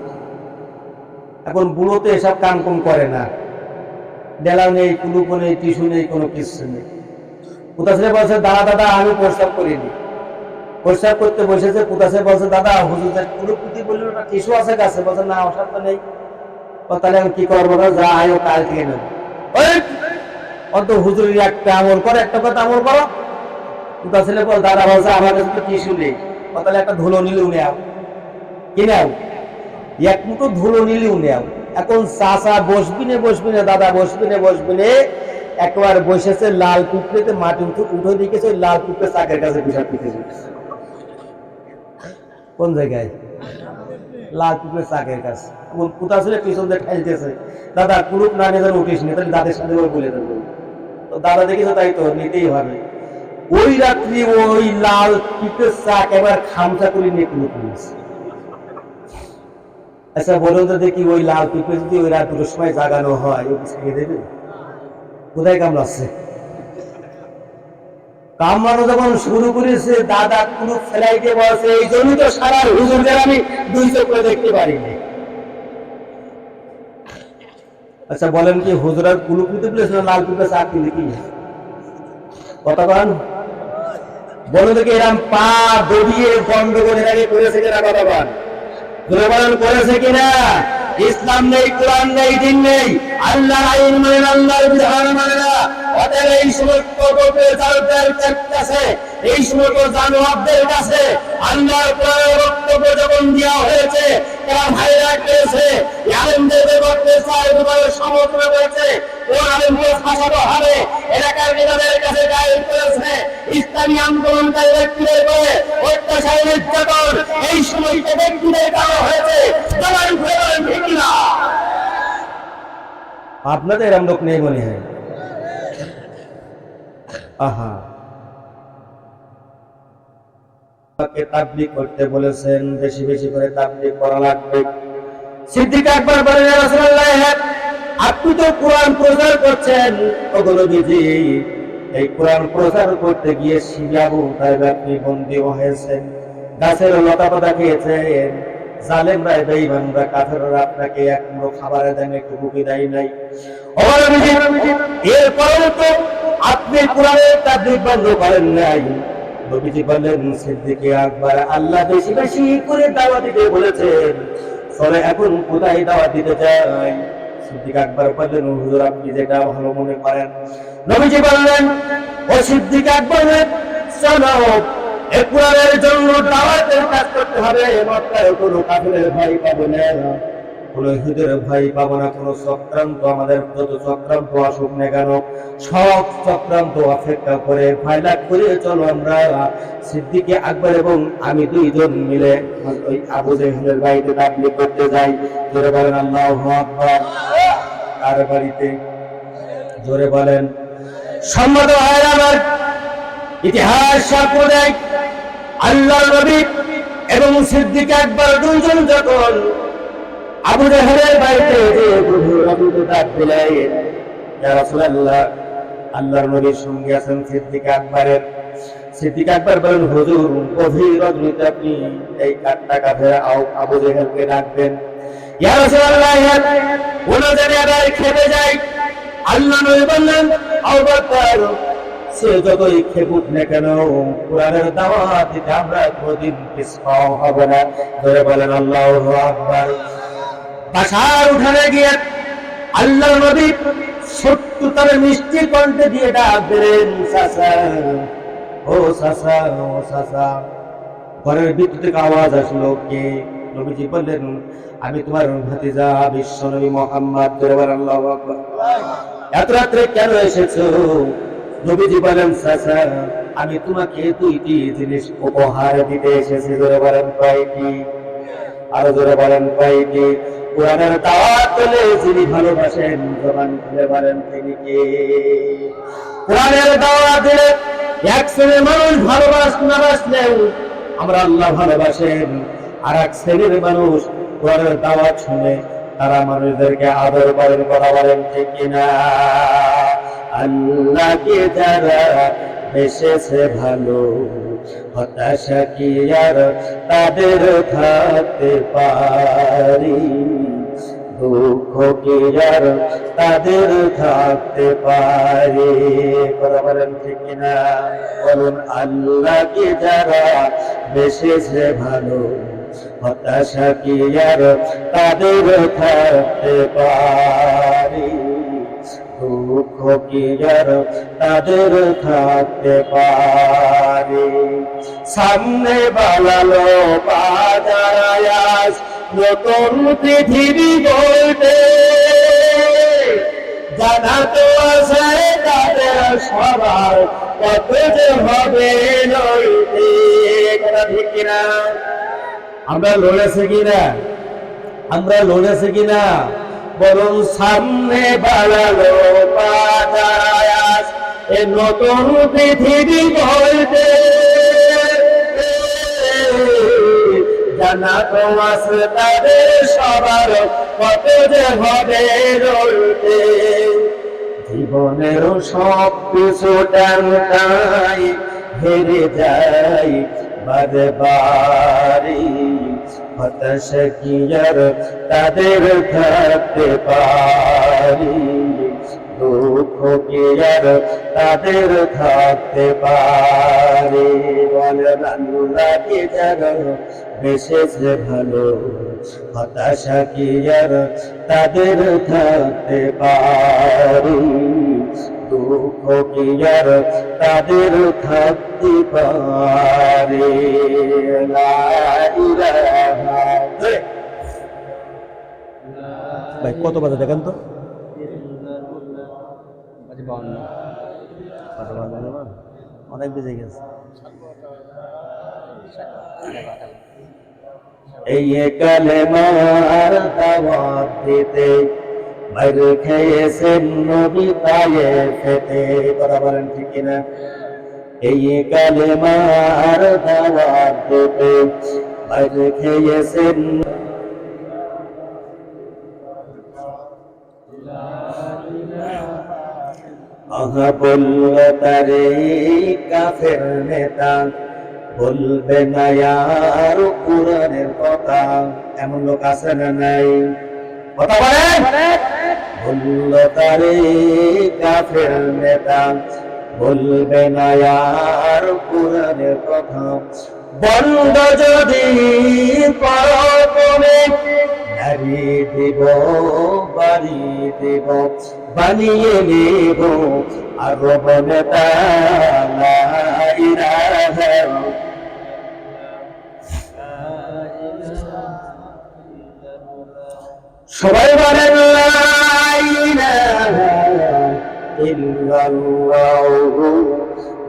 এখন বুড়ো তো এসব কাম কম করে না, ডেলা নেই, কুলুপো নেই, টিস্যু নেই, কোনো কিছু নেই। পুতাসে বলছে, দাদা দাদা আমি প্রস্রাব করিনি। প্রস্রাব করতে বসেছে, পুতাসে বলছে, দাদা হুজুর কুলুপুতি বলল না, টিস্যু আছে কাছে? বলছে না, ওসব তো নেই। তাহলে আমি কি করবো? না যা আয়ো কাল থেকে নেব। অত হুজুর একটা আমল করে, একটা কথা আমল করো। পুতাসে বল, দাদা বলছে আমার কাছে তো টিস্যু নেই। তাহলে একটা ধুলো নিলেও নেও। কি নেও? এক মুঠো ধুলো নিলেও নেও। এখন চাচা বসবি না দাদা বসবি না, একবার বসেছে লাল পিঁপড়েতে মাটি উঠে দিকেছে, ওই লাল পিঁপড়ে চাকের কাছে পিসাব পিতেছে। কোন জায়গায়? লাল পিঁপড়ে চাকের কাছে। কোথা ছিল পিছন দিয়ে ঠেলতেছে, দাদা কুরুপ না নিয়ে যেন উঠিস নি, তাহলে দাদের সাথে বলে দেবো। তো দাদা দেখেছো, তাই তো নিতেই হবে। ওই রাত্রি ওই লাল পিঁপড়ের চাক এবার খামচা করে নিয়ে কুরুপ নিয়েছে। আচ্ছা বলুন তো দেখি, ওই লাল পিঁপড়ে যদি ওই রাত 2টার সময় জাগানো হয়, ও ছেড়ে দেবে? কোথায় কামড়াচ্ছে? কামড়ানো যখন শুরু করেছে, দাদা কুলু ফেলাইতে বলছে, এই জন্য তো সারা হুজুরদের আমি 2 চোখ করে দেখতে পারিনি। আচ্ছা বলেন, কি হুজুরার কুলু পিতে বলেছে লাল পিঁপড়ে চাকরি দেখি? কথা বলেন, বলো দেখি এরম পা দড়িয়ে বন্ধ করে আগে করেছে কিনা? কথা বলেন, বলেন করেছে কিনা? ইসলাম নেই, কোরআন নেই, দিন নেই, আল্লাহর আইন মানে না, আল্লাহর বিধান মানে না। অতএব এই সমস্ত গোপেচারদের কাছে, এই সমস্ত জানোয়ারদের কাছে আল্লাহর কোরআনের বক্তব্য যখন দেওয়া হয়েছে, তারা ভাইরা করেছে, আলেমদের বক্তব্য চায় দুবারের সমর্থন করেছে, কোন আলেমকে ফাঁসানো হবে এলাকার নেতাদের কাছে গায়েব করেছে। ইসলামী আন্দোলনকারী ব্যক্তিদের করে অত্যাচার নির্যাতন এই সময়টা ব্যক্তিদের করা হয়েছে। আপনাদের এরম লোক নেই মনে হয়? আহা, তাবলীগ করতে বলেছেন, বেশি বেশি করে তাবলীগ করা লাগবে। সিদ্দিক আকবর বলেন, ইয়া রাসূলুল্লাহ, আপনি তো কোরআন প্রচার করছেন, ওগো নবীজি, এই কোরআন প্রচার করতে গিয়ে শিবে আবু তালেব আপনি বন্দী হয়েছেন, গাছের লতা পাতা খেয়েছেন, জালেমরা বেঈমানরা কাফেররা আপনাকে এক মুঠো খাবার দেন, একটু বুকে দেয় নাই। ও নবীজি, এরপরেও তো আপনি কোরআনের তাবলীগ বন্ধ করেন নাই। নবীজি বললেন, সিদ্দিক আকবর, আল্লাহ বেশি বেশি করে দাওয়াত দিতে বলেছেন, চলে এখন কোথায় দাওয়াত দিতে যাই? সিদ্দিক আকবর বললেন, হুজুর আপনি যেটা ভালো মনে করেন। নবীজি বললেন, ও সিদ্দিক আকবর, চলো এই কোরআনের জন্য দাওয়াতের কাজ করতে হবে। মক্কায় কোনো কাফিরের ভয় পাবো না, কোনো ইহুদের ভয় পাবো না, কোনো চক্রান্ত, আমাদের যত চক্রান্ত আসুক না কেন, সব চক্রান্ত অপেক্ষা করে ভয়লাভ করে চলো আমরা সিদ্দিক আকবর এবং আমি 2 জন মিলে ওই আবু জেহেলের বাড়িতে তাবলীগ করতে যাই। জোরে বলেন আল্লাহু আকবার। কার বাড়িতে? জোরে বলেন। সম্মানিত ভাইরা আমার, ইতিহাস সাক্ষ্য দেয়, আল্লাহর নবী এবং সিদ্দিক আকবর 2 জন যখন আবু জেহেলের বাড়িতে ডাক দিলেন, ইয়া রাসূলুল্লাহ, আল্লাহর নবীর সঙ্গে আছেন সিদ্দিক আকবরের। সিদ্দিক আকবর বলেন, হুজুর গভীর রজনীতে আপনি এই কাট্টা কাফের আবু জেহেলকে ডাকবেন। ইয়া রাসূলুল্লাহ, ওনা জানি আবার খেপে যায়। আল্লাহ নবী বললেন, আবু বকর সে যতই খেপুক না কেন কোরআনের দাওয়াত দিতে আমরা কোনদিন পিছপা হব না। ধরে বলেন আল্লাহু আকবার। বাসার উঠানে গিয়ে আল্লাহ নবী ছোট্ট তার মিষ্টি কণ্ঠে দিয়ে ডাক দিলেন, চাচা ও চাচা ও চাচা। ঘরের ভিতর থেকে আওয়াজ আসলো, কে? নবীজি বললেন, আমি তোমার ভাতিজা বিশ্ব নবী মুহাম্মদ। আল্লাহু আকবার। এত রাত্রে কেন এসেছো? নবীজি বলেন, চাচা আমি তোমাকে দুইটি জিনিস উপহার দিতে এসেছি। জোরে বলেন কয়টি? আরো জোরে বলেন কয়টি? কোরআনের দাওয়াত পেলে যিনি ভালোবাসেন জবান খুলে বলেন তিনি কে? কোরআনের দাওয়াত দিলে এক শ্রেণীর মানুষ না বাসলেও আমরা আল্লাহ ভালোবাসেন, আর এক শ্রেণীর মানুষ কোরআনের দাওয়াত শুনে তারা মানুষদেরকে আদর করেন। কথা বলেন ঠিক কিনা? আল্লাহকে যারা বেসেছে ভালো, হতাশা কি আর তাদের থাকতে পারি? দুঃখ কি আর তাদের থাকতে পারে? কথা বলেন ঠিক কিনা? বলুন, আল্লাহকে যারা বেসেছে ভালো, হতাশা কি আর তাদের থাকতে পারে? দুঃখ কি আর তাদের থাকতে পারে? সামনে বানালো বাজার নতুন পৃথিবী গড়তে, জানা তো আছে তাদের সবার কত যে হবে লড়তে। কথা ঠিক কিনা? আমরা লড়েছি কিনা? আমরা লড়েছি কিনা? বরং সামনে বাড়ালো বাজার এ নতুন পৃথিবী গড়তে, জানা তো আছে তাদের সবার কত যে হবে লড়তে। জীবনের সব কিছু টানটাই হেরে যায় বারে বারে, হতাশা কি আর তাদের থাকতে পারি? দুঃখ কি আর তাদের থাকতে পারে? বলেন, আল্লাহকে যারা বেসেছে ভালো, হতাশা কি আর তাদের থাকতে পারি? দুঃখ কি আর তাদের থাকতে পারে? ভাই কত বাজে দেখেন তো? অনেক বেজে গেছে। এই কালেমার দাওয়াত দিতে বাইর খেয়েছেন নবী তায়েফেতে। কথা বলেন ঠিক কিনা? এই কালেমার দাওয়াত দিতে বাইর খেয়েছেন। বলল তারে কাফের নেতা, বলবে না আর কোরআনের কথা। এমন লোক আছে না নাই? কথা বলেন। বলল তারে কাফের নেতা, বলবে না আর কোরআনের কথা। বন্ধ যদি পরপরে নারী দেব বাড়ি দেব, বানিয়ে নেব আর নেতা। সবাই বলেন লা ইলাহা ইল্লাল্লাহু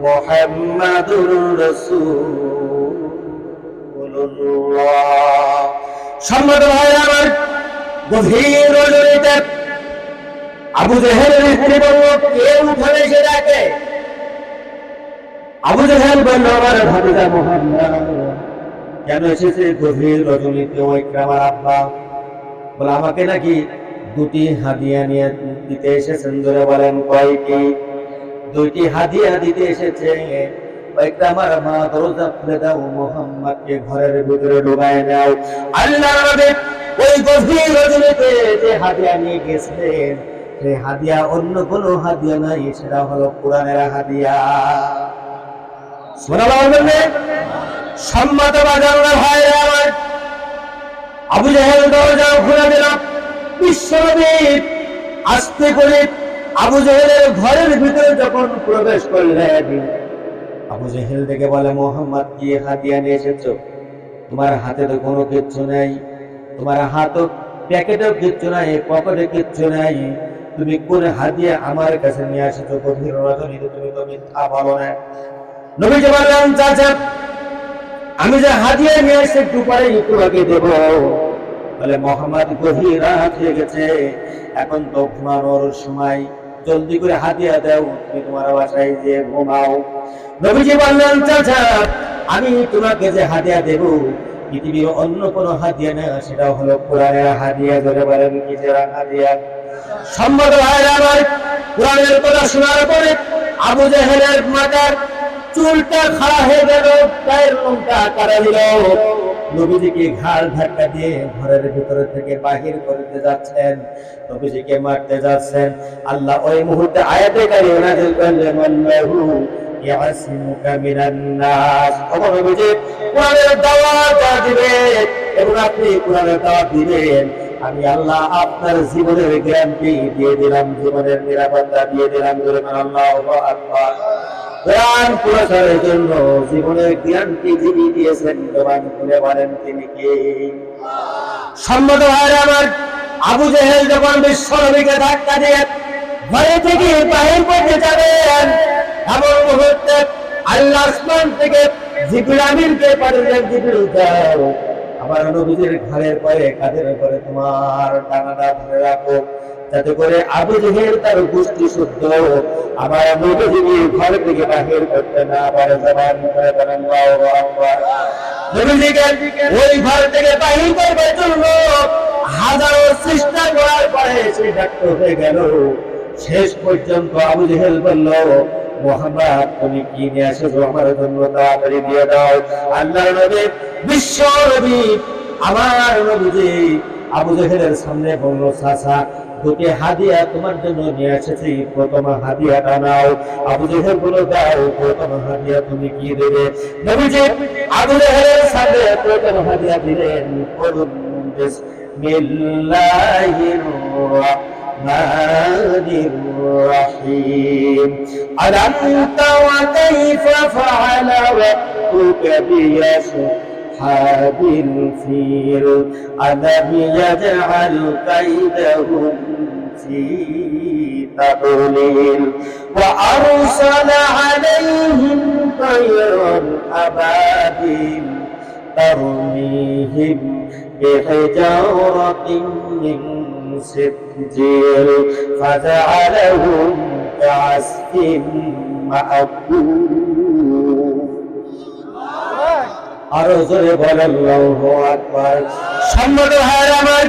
মুহাম্মাদুর রাসূলুল্লাহ। সম্মানিত ভাই আমার, গভীর রজনীতে আবু জেহেলের স্ত্রী বলল, কে উঠানে এসে ডাকে? আবু জেহেল বলল, আমার ভাতিজা মুহাম্মদ। কেন এসেছে গভীর রজনীতে? ওই আমার আব্বা বলে, আমাকে নাকি দুটি হাদিয়া নিয়ে দিতে এসেছেন। ধরে বলেন কয়টি? দুইটি হাদিয়া দিতে এসেছে। আমার মা, দরজা খুলে দাও, মুহাম্মদকে ঘরের ভিতরে ঢুকায় দাও। আল্লাহর নবী ওই গভীর রজনীতে যে হাদিয়া নিয়ে গেছিলেন সেই হাদিয়া অন্য কোনো হাদিয়া নাই, সেটা হলো কোরআনের হাদিয়া। সুবহানাল্লাহ বলবেন। সম্মত বাজানোর ভাইরা আমার, আবু জাহেল দরজা খুলে দিল। বিশ্বনবী আস্তে করে আবু জাহেলের ঘরের ভিতরে যখন প্রবেশ করলেন, আবু জাহেল দেখে বলে, মোহাম্মদ কি হাদিয়া নিয়ে এসেছো? তোমার হাতে তো কোনো কিচ্ছু নাই, তোমার হাতও প্যাকেটেও কিচ্ছু নাই, পকেটে কিচ্ছু নাই, তুমি কোন হাদিয়া আমার কাছে নিয়ে এসেছো? গভীর রজনীতে তুমি তো মিথ্যা বলো না। নবীজি বললেন, চাচা আমি যে হাদিয়া নিয়ে এসে একটু পরে তোমাকে দেব। বলে, মোহাম্মদ গভীর রাত হয়ে গেছে, এখন তো ঘুমানোর সময়, জলদি করে হাদিয়া দাও, তুমি তোমার বাসায় যে ঘুমাও। নবীজি বললেন, চাচা আমি তোমাকে যে হাদিয়া দেব পৃথিবীর অন্য কোনো হাদিয়া না, সেটা হলো কোরআনের হাদিয়া। ধরে বলেন কিসের হাদিয়া? সম্মত ভাইরা আমার, কোরআনের কথা শোনার পরে আবু জাহেলের মাথার চুলটা খাড়া হয়ে গেল, গায়ের লোমটা কাটা দিল। নবীজিকে ঘাড় ধাক্কা দিয়ে ঘরের ভিতরে থেকে বাহির করতে যাচ্ছেন, নবীজিকে মারতে যাচ্ছেন। আল্লাহ ওই মুহূর্তে আয়াতে কারিমা নাযিল করলেন, আল্লাহু ইয়াসিমুকা মিনান নাস। নবীজি কোরআনের দাওয়াত দিবেন এবং আপনি কোরআনের দাওয়াত দিবেন, আমি আল্লাহ আপনার জীবনের গ্যারান্টি দিয়ে দিলাম, জীবনের নিরাপত্তা দিয়ে দিলাম। আল্লাহু আকবার। কোরআন প্রচারের জন্য জীবনের গ্যারান্টি যিনি দিয়েছেন, জবান খুলে বলেন তিনি কে? সম্মত ভাইরা আমার, আবু জাহেল যখন বিশ্বনবীকে ধাক্কা দিয়ে ঘরে থেকে বাহির করতে যাবেন, এমন মুহূর্তে আল্লাহ আসমান থেকে জিবরিল আমিনকে পাঠালেন, জিবরিল যাও আমার নবীজির ঘাড়ের পরে কাঁধের উপরে তোমার ডানাটা ধরে রাখো, যাতে করে আবু জাহেল তার গোষ্ঠী শুদ্ধ আমার নবীজিকে ঘর থেকে বাহির করতে না পারে। জবান করে বলেন আল্লাহু আকবার। নবীজিকে ওই ঘর থেকে বাহির করবার জন্য হাজারো চেষ্টা করার পরে সে ব্যর্থ হয়ে গেল। শেষ পর্যন্ত আবু জাহেল বলল, মুহাম্মদ তুমি কি নিয়ে এসেছো আমার জন্য, তাড়াতাড়ি দিয়ে দাও। আল্লাহর নবী বিশ্ব নবী আমার নবীজি আবু জাহেলের সামনে বলল, চাচা দুটি হাদিয়া তোমার জন্য নিয়ে এসেছি, প্রথম হাদিয়াটা নাও। আবু জাহেল বলল, দাও প্রথম হাদিয়া তুমি কি দেবে? নবীজি আবু জাহেলের সামনে প্রথম হাদিয়া দিলেন, বলুন বিসমিল্লাহির রাহমানির রাহিম। আলাম তারা কাইফা ফাআলা রাব্বুকা বিআসহাবিল ফিল আলাম ইয়াজআল কাইদাহুম ফি তাদলিল ওয়া আরসালা আলাইহিম তায়রান আবাবিল তারমিহিম বিহিজারাতিন মিন সিজিল ফাজআলাহুম কা'আসফিন মা'কুল। আরো জোরে বলেন আল্লাহু আকবার। সম্মানিত ভাইরা আমার,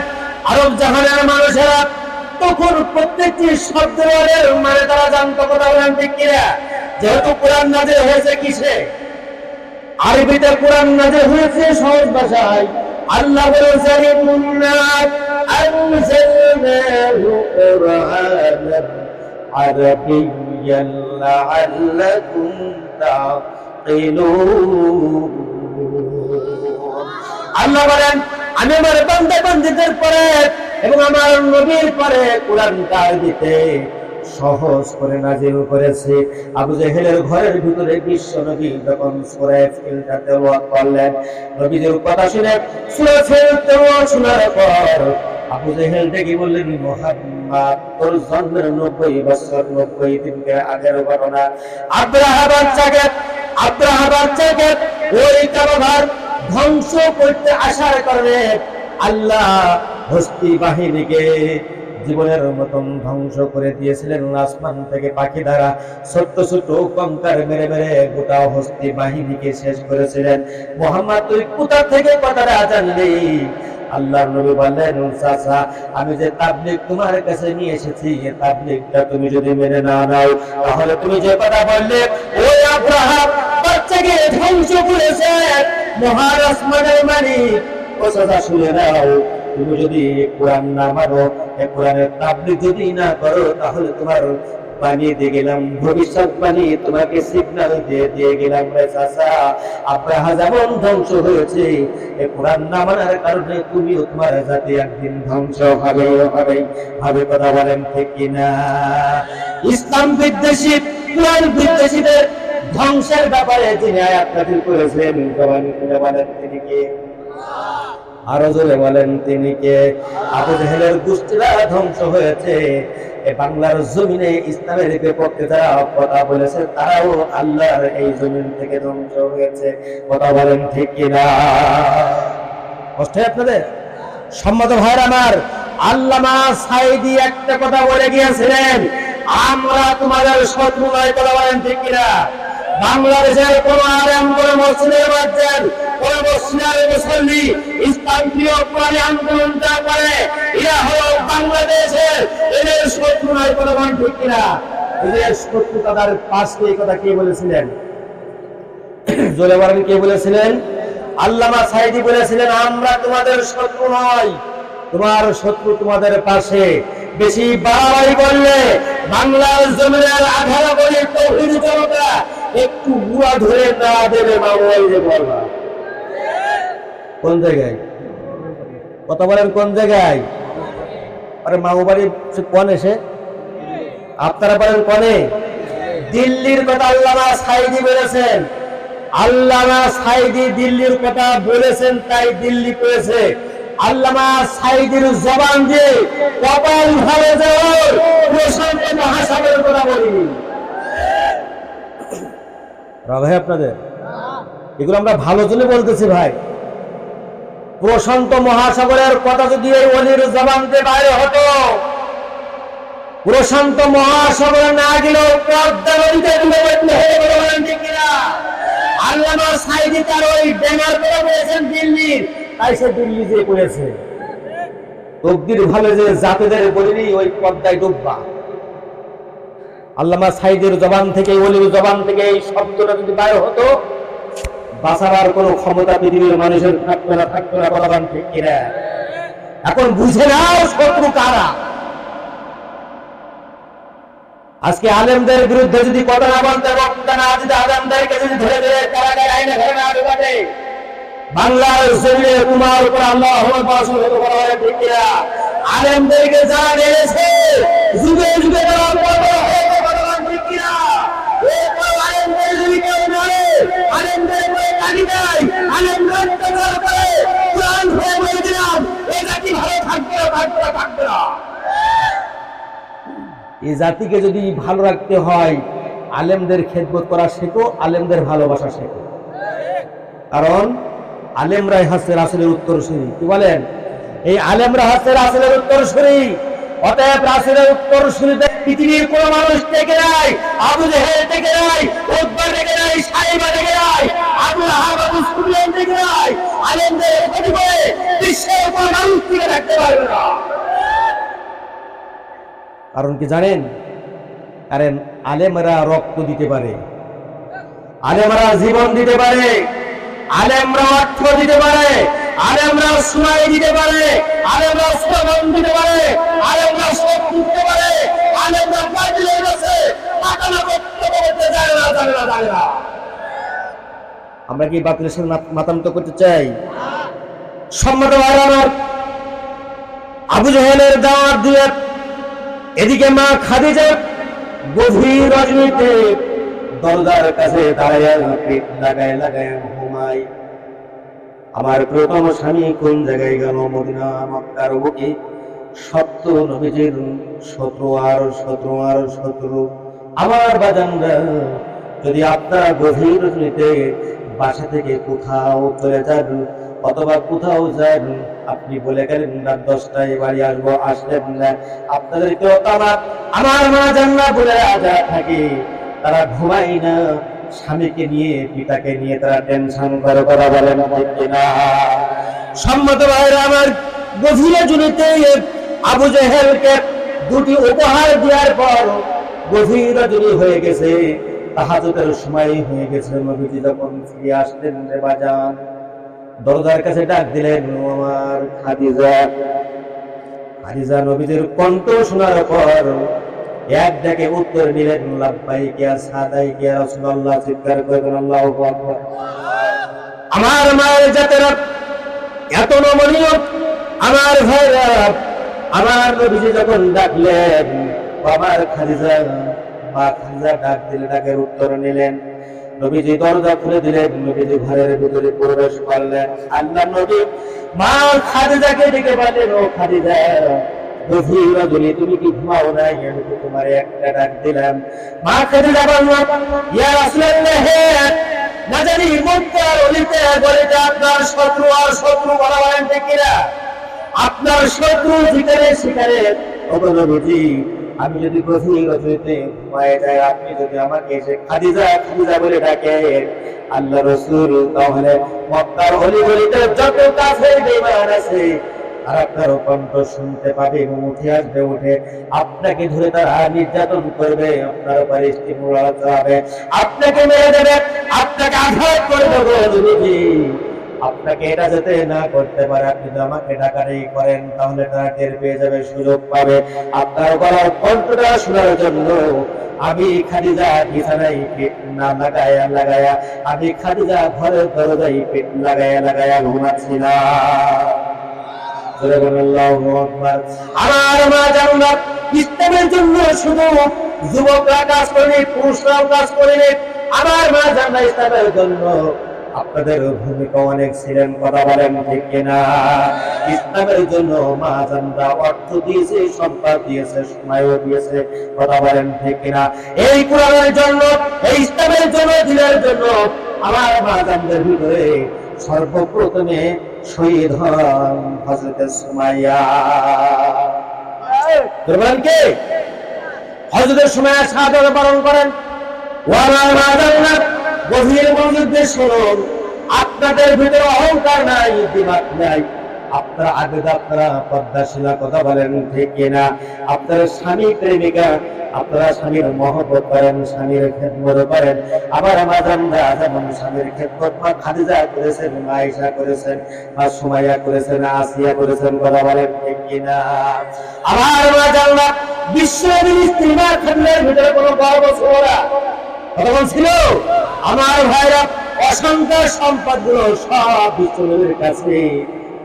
আরব জাহানের মানুষেরা তখন প্রত্যেকটি শব্দের মানে তারা জানতো। কথা বলেন ঠিক কিনা? যেহেতু কোরআন নাযিল হয়েছে কিসে? আরবিতে কোরআন নাযিল হয়েছে সহজ ভাষায়। আল্লাহ বলেছেন, ইন্না আনজালনাহু কুরআনান আরাবিয়্যান লাআল্লাকুম তা'কিলুন। আল্লাহ বলেন, আমি আমার বান্দা বান্দীদের পরে এবং আমার নবীর পরে কোরআনটা আরবিতে সহজ করে নাযিল করেছি। আবু জাহেলের ঘরের ভিতরে বিশ্ব নবী যখন সূরা ফিলটা তেলাওয়াত করলেন, নবীদের কথা শুনে সূরা ফিল তেলাওয়াত শোনার পর আবু জাহেল ডেকে বললেন, মুহাম্মদ তোর জন্মের 90 বছর 90 দিনের আগের ঘটনা। আব্রাহা বাচ্চাকে ওই কাবার ধ্বংস করতে আসার কারণে আল্লাহ হস্তি বাহিনীকে জীবনের মতন ধ্বংস করে দিয়েছিলেন। আসমান থেকে পাখি দ্বারা ছোট্ট ছোট্ট কঙ্কার মেরে মেরে গোটা হস্তি বাহিনীকে শেষ করেছিলেন। মুহাম্মদ তুই কোথা থেকে কথাটা জানলি? আল্লাহর নবী বললেন, চাচা আমি যে তাবলীগ তোমার কাছে নিয়ে এসেছি, এই তাবলীগটা তুমি যদি মেনে না নাও, তাহলে তুমি যে কথা বললে ওই আব্রাহা বাচ্চাকে ধ্বংস করেছে মহান আসমানের মালিক, ও চাচা শুনে নাও তুমি যদি কোরআন না মানো, কোরআনের তাবলীগ যদি না করো, তাহলে তোমার বানিয়ে দিয়ে গেলাম ভবিষ্যৎবাণী, তোমাকে সিগন্যাল দিয়ে গেলাম রে চাচা, আব্রাহা যেমন ধ্বংস হয়েছে এই কোরআন না মানার কারণে, তুমিও তোমার জাতি একদিন ধ্বংস হবে। ভাবে কথা বলেন ঠিক কিনা? ইসলাম বিদ্বেষী, কোরআন বিদ্বেষীদের ধ্বংসের ব্যাপারে যিনি আয়াত নাযিল করেছেন, বলেন তিনি কে? আরো জোরে বলেন তিনি কে? আবু জেহেলের গোষ্ঠীরা ধ্বংস হয়েছে। এই বাংলার জমিনে ইসলামের বিপক্ষে যারা কথা বলেছে, তারাও আল্লাহর এই জমিন থেকে ধ্বংস হয়েছে। কথা বলেন ঠিক কিনা? কষ্ট হয় আপনাদের? সম্মানিত ভাইরা আমার, আল্লামা সাঈদী একটা কথা বলে গিয়েছিলেন, আমরা তোমাদের শত্রু নয়। কথা বলেন ঠিক কিনা? বাংলাদেশের কোন আলেম, কোন মসজিদের মাঝের কোন মসজিদের মুসল্লি ইসলাম প্রিয় কোরআনী আন্দোলন যা করে, এরা হলো বাংলাদেশের এদের শত্রু নয়। কথা বলেন ঠিক কিনা? এদের শত্রু তাদের পাশে। এই কথা কে বলেছিলেন? জোরে বলেন, কে বলেছিলেন? আল্লামা সাঈদী বলেছিলেন, আমরা তোমাদের শত্রু নয়, তোমার শত্রু তোমাদের পাশে। বেশি বাড়াবাড়ি করলে বাংলার জমিনের 18 কোটি তৌহিদি জনতা একটু বুড়া ধরে না দেবে মামুয়াইলে বলবা। কোন জায়গায়? কথা বলেন কোন জায়গায়? আরে মামু বাড়ি কোন এসে? আপনারা বলেন কোনে? দিল্লির কথা আল্লামা সাঈদী বলেছেন। আল্লামা সাঈদী দিল্লির কথা বলেছেন, তাই দিল্লি পেয়েছে। আল্লামা সাঈদীর জবান দিয়ে কপাল ভালো যাওয়ার প্রশান্ত মহাসাগরের কথা বলিনি। ভাই আপনাদের এগুলো আমরা ভালো জন্য বলতেছি ভাই। প্রশান্ত মহাসাগরের কথা যদি এই ওলির জবান দিয়ে বাইরে হতো, প্রশান্ত মহাসাগরে না গেলেও পদ্মা নদীতে ডুবে যেত। আল্লামা সাঈদী তার ওই ড্যাঙার কথা বলেছেন দিল্লির, তাই সে দিল্লি যে করেছে। তকদির ভালো যে জাতিদের বলিনি ওই পদ্মায় ডুববা। আল্লামা সাঈদীর জবান থেকে, ওলির জবান থেকে এই শব্দটা যদি বাইরে হতো, বাঁচাবার কোনো ক্ষমতা পৃথিবীর মানুষের থাকতো না। কথা বলেন ঠিক কিনা? এখন বুঝে নাও শত্রু কারা। আজকে আলেমদের বিরুদ্ধে যদি কথা না বলতে, বক্তা না দিতে, আলেমদেরকে যদি ধরে ধরে কারাগারে আইনে ধরে না ঢোকাতে, বাংলার জমিনে তোমার উপর আল্লাহু আকবার বলা হয় ঠিক কিনা? আলেমদেরকে যারা মেরেছে, যুগে যুগে তারা বড় হয়ে কথা বলেন ঠিক কিনা? এই বড় আলেমদের যদি কেউ মারে, আলেমদের বলে কাটি দেয়, আলেমদের অত্যাচার করে, কোরআন হয়ে বলে দিলাম, এই জাতি ভালো থাকবে না। এই জাতিকে যদি ভালো রাখতে হয়, আলেমদের খেদমত করা শেখো, আলেমদের ভালোবাসা শেখো। কারণ আলেমরাই হচ্ছে রাসূলের উত্তরসূরি। কি বলেন? এই আলেমরা হচ্ছে রাসূলের উত্তরসূরি। অতএব রাসূলের উত্তরসূরিতে পৃথিবীর কোন মানুষ থেকে নাই, আবু জেহেল থেকে নাই, উতবা থেকে নাই, সাইবা থেকে নাই, আবু লাহাব, আবু সুফিয়ান থেকে নাই। আলেমদের ক্ষতি করে বিশ্বের কোন মানুষ থেকে রাখতে পারবে না। কারণ কি জানেন? কারণ আলেমরা রক্ত দিতে পারে, আলেমরা জীবন দিতে পারে, আলেমরা অর্থ দিতে পারে, আলেমরা সুনাই দিতে পারে, আলেমরা স্লোগান দিতে পারে, আলেমরা শোক দিতে পারে, আলেমরা বাতিলের কাছে পাতানো বক্তব্য করতে জানে না। আমরা কি বাতিলের সাথে মাথা নত করতে চাই? সম্মানিত ভাইরা আমার, আবু জেহেলের দাওয়াত দিয়ে এদিকে মা খাদিজা গভীর রজনীতে দরজার কাছে দাঁড়ায় পিঠ লাগায় ঘুমায়। আমার প্রথম স্বামী কোন জায়গায় গেল? মদিনা মক্কার বুকে সত্য নবীজির শত্রু আর শত্রু। আমার বাজানরা, যদি আপনারা গভীর রজনীতে বাসা থেকে কোথাও চলে যান অথবা কোথাও যান, আপনি বলে গেলেন রাত 10টায় বাড়ি আসবো, আসলেন না, আপনাদেরকে আমার মা জান্নাত বলে রাজা থাকে, তারা ঘুমায় না, স্বামীকে নিয়ে পিতাকে নিয়ে তারা টেনশন করে। কথা বলেন ঠিক কিনা? সম্মত ভাইরা আমার, গভীর রজনীতে আবু জেহেলকে দুটি উপহার দেওয়ার পর গভীর রজনী হয়ে গেছে, তাহাজ্জুদের সময় হয়ে গেছে। নবীজি যখন ফিরে আসলেন রে বাজান, দরজার কাছে ডাক দিলেন, আমার খাদিজা। খাদিজা নবীজির কণ্ঠ শোনার পর এক ডাকে উত্তর দিলেন, লাব্বাইকা ইয়া সাদাইকা ইয়া রাসূলুল্লাহ। চিৎকার করে আল্লাহু আকবার। আমার মায়ের জাতেরা এত নমনীয়, আমার ভাইরা, আমার নবীজি যখন ডাকলেন, আমার খাদিজা, মা খাদিজা ডাক দিলে ডাকের উত্তর নিলেন। নবীজি দরজা খুলে দিলেন, নবীজি ঘরের ভিতরে প্রবেশ করলেন। আল্লাহ নবী মা খাদিজাকে ডেকে বললেন, ও খাদিজা, গভীর রাতে তুমি কি ঘুমাও নাই? আমি তো তোমার একটা ডাক দিলাম। মা খাদিজা বললেন, ইয়া রাসূলুল্লাহ, না জানি মক্কার অলিতে গলিতে আপনার শত্রু আর শত্রু বলা বলেন ঠিক কিনা? আপনার শত্রু শিকারে শিকারে। ওগো নবীজি, আমি যদি গভীর রাতে ঘুমায় যাই, আপনি যদি আমাকে এসে খাদিজা খাদিজা বলে ডাকেন, আল্লাহ রাসূল তাহলে মক্কার অলি গলিতে যত কাফের বেঈমান আছে আর আপনার কণ্ঠ শুনতে পাবে এবং উঠে আসবে, উঠে আপনাকে ধরে তারা নির্যাতন করবে, আপনার উপর ইস্তিমরা চালাবে, আপনাকে মেরে দেবে, আপনাকে আঘাত করবে। নবীজি, আপনাকে এটা যাতে না করতে পারে, আপনি যদি আমাকে ডাকাডাকি করেন, তাহলে তারা টের পেয়ে যাবে, সুযোগ পাবে আপনার গলার কণ্ঠটা শোনার জন্য। আমি খাদিজা বিছানায় পেট না লাগায়া লাগায়া, আমি খাদিজা ঘরের দরজায় পেট লাগায়া লাগায়া ঘুমাচ্ছিলাম। আমার মা জান্নাত ইসলামের জন্য শুধু যুবকরা কাজ করেনি, পুরুষরাও কাজ করেনি। আমার মা জান্নাত ইসলামের জন্য আপনাদের ভূমিকা অনেক ছিলেন, কথা বলেন ঠিক কিনা? ইসলামের জন্য মা জান্নাত অর্থ দিয়েছে, সম্পদ দিয়েছে, সময়ও দিয়েছে, কথা বলেন ঠিক কিনা? এই কোরআনের জন্য, এই ইসলামের জন্য, দিনের জন্য আমার মা জান্নাতের ভিতরে সর্বপ্রথমে শহীদ হন হযরত সুমাইয়া। কে? হযরত সুমাইয়া শাহাদাত বরণ করেন। ওয়ালা মাদাল্লাত, গভীর মনোযোগ দিয়ে শুনুন। আপনাদের ভিতরে অহংকার নাই, দিমাগ নাই, আপনারা আগে আপনারা পদ্মাশীলা, কথা বলেন ঠিক কিনা? আপনারা স্বামী প্রেমিকা, আপনারা স্বামীর মহব্বত করেন, স্বামীর খেদমত করেন। আবার আমার জানরা যেমন স্বামীর খেদমত মা খাদিজা করেছেন, মা আয়েশা করেছেন, মা সুমাইয়া করেছেন, আসিয়া করেছেন, কথা বলেন ঠিক কিনা? আমার মা জানরা বিশ্বের স্ত্রীর খেদমতের ভিতরে কোনো গর্ব ছিল না, কথা বলছিল। আমার ভাইরা, অসংখ্য সম্পদ গুলো সব বিশ্বনবীর কাছে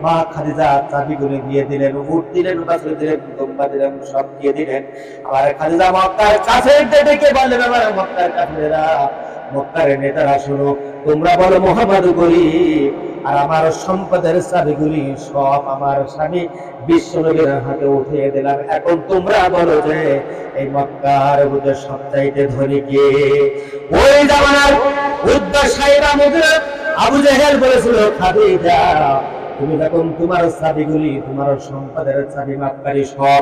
মা খাদিজা চাবিগুলো দিয়ে দিলেন, উট দিলেন, উপাসল দিলেন, দম্বা দিলেন, সব দিয়ে দিলেন। আমার খাদিজা মক্কার কাফেরদের ডেকে বললেন, আমার মক্কার কাফেরেরা, মক্কার নেতারা, শোনো, তোমরা বলো মুহাম্মদ গরীব, আর আমার সম্পদের চাবিগুলি সব আমার স্বামী বিশ্বনবীর হাতে উঠিয়ে দিলাম। এখন তোমরা বলো যে এই মক্কার বুঝে সবচাইতে ধনী কে? ওই জামানার উদ্দাসাইরা মুদ্রা আবু জেহেল বলেছিল, খাদিজা, তুমি যখন তোমার চাবিগুলি, তোমার সম্পদের চাবি মাপকারী সব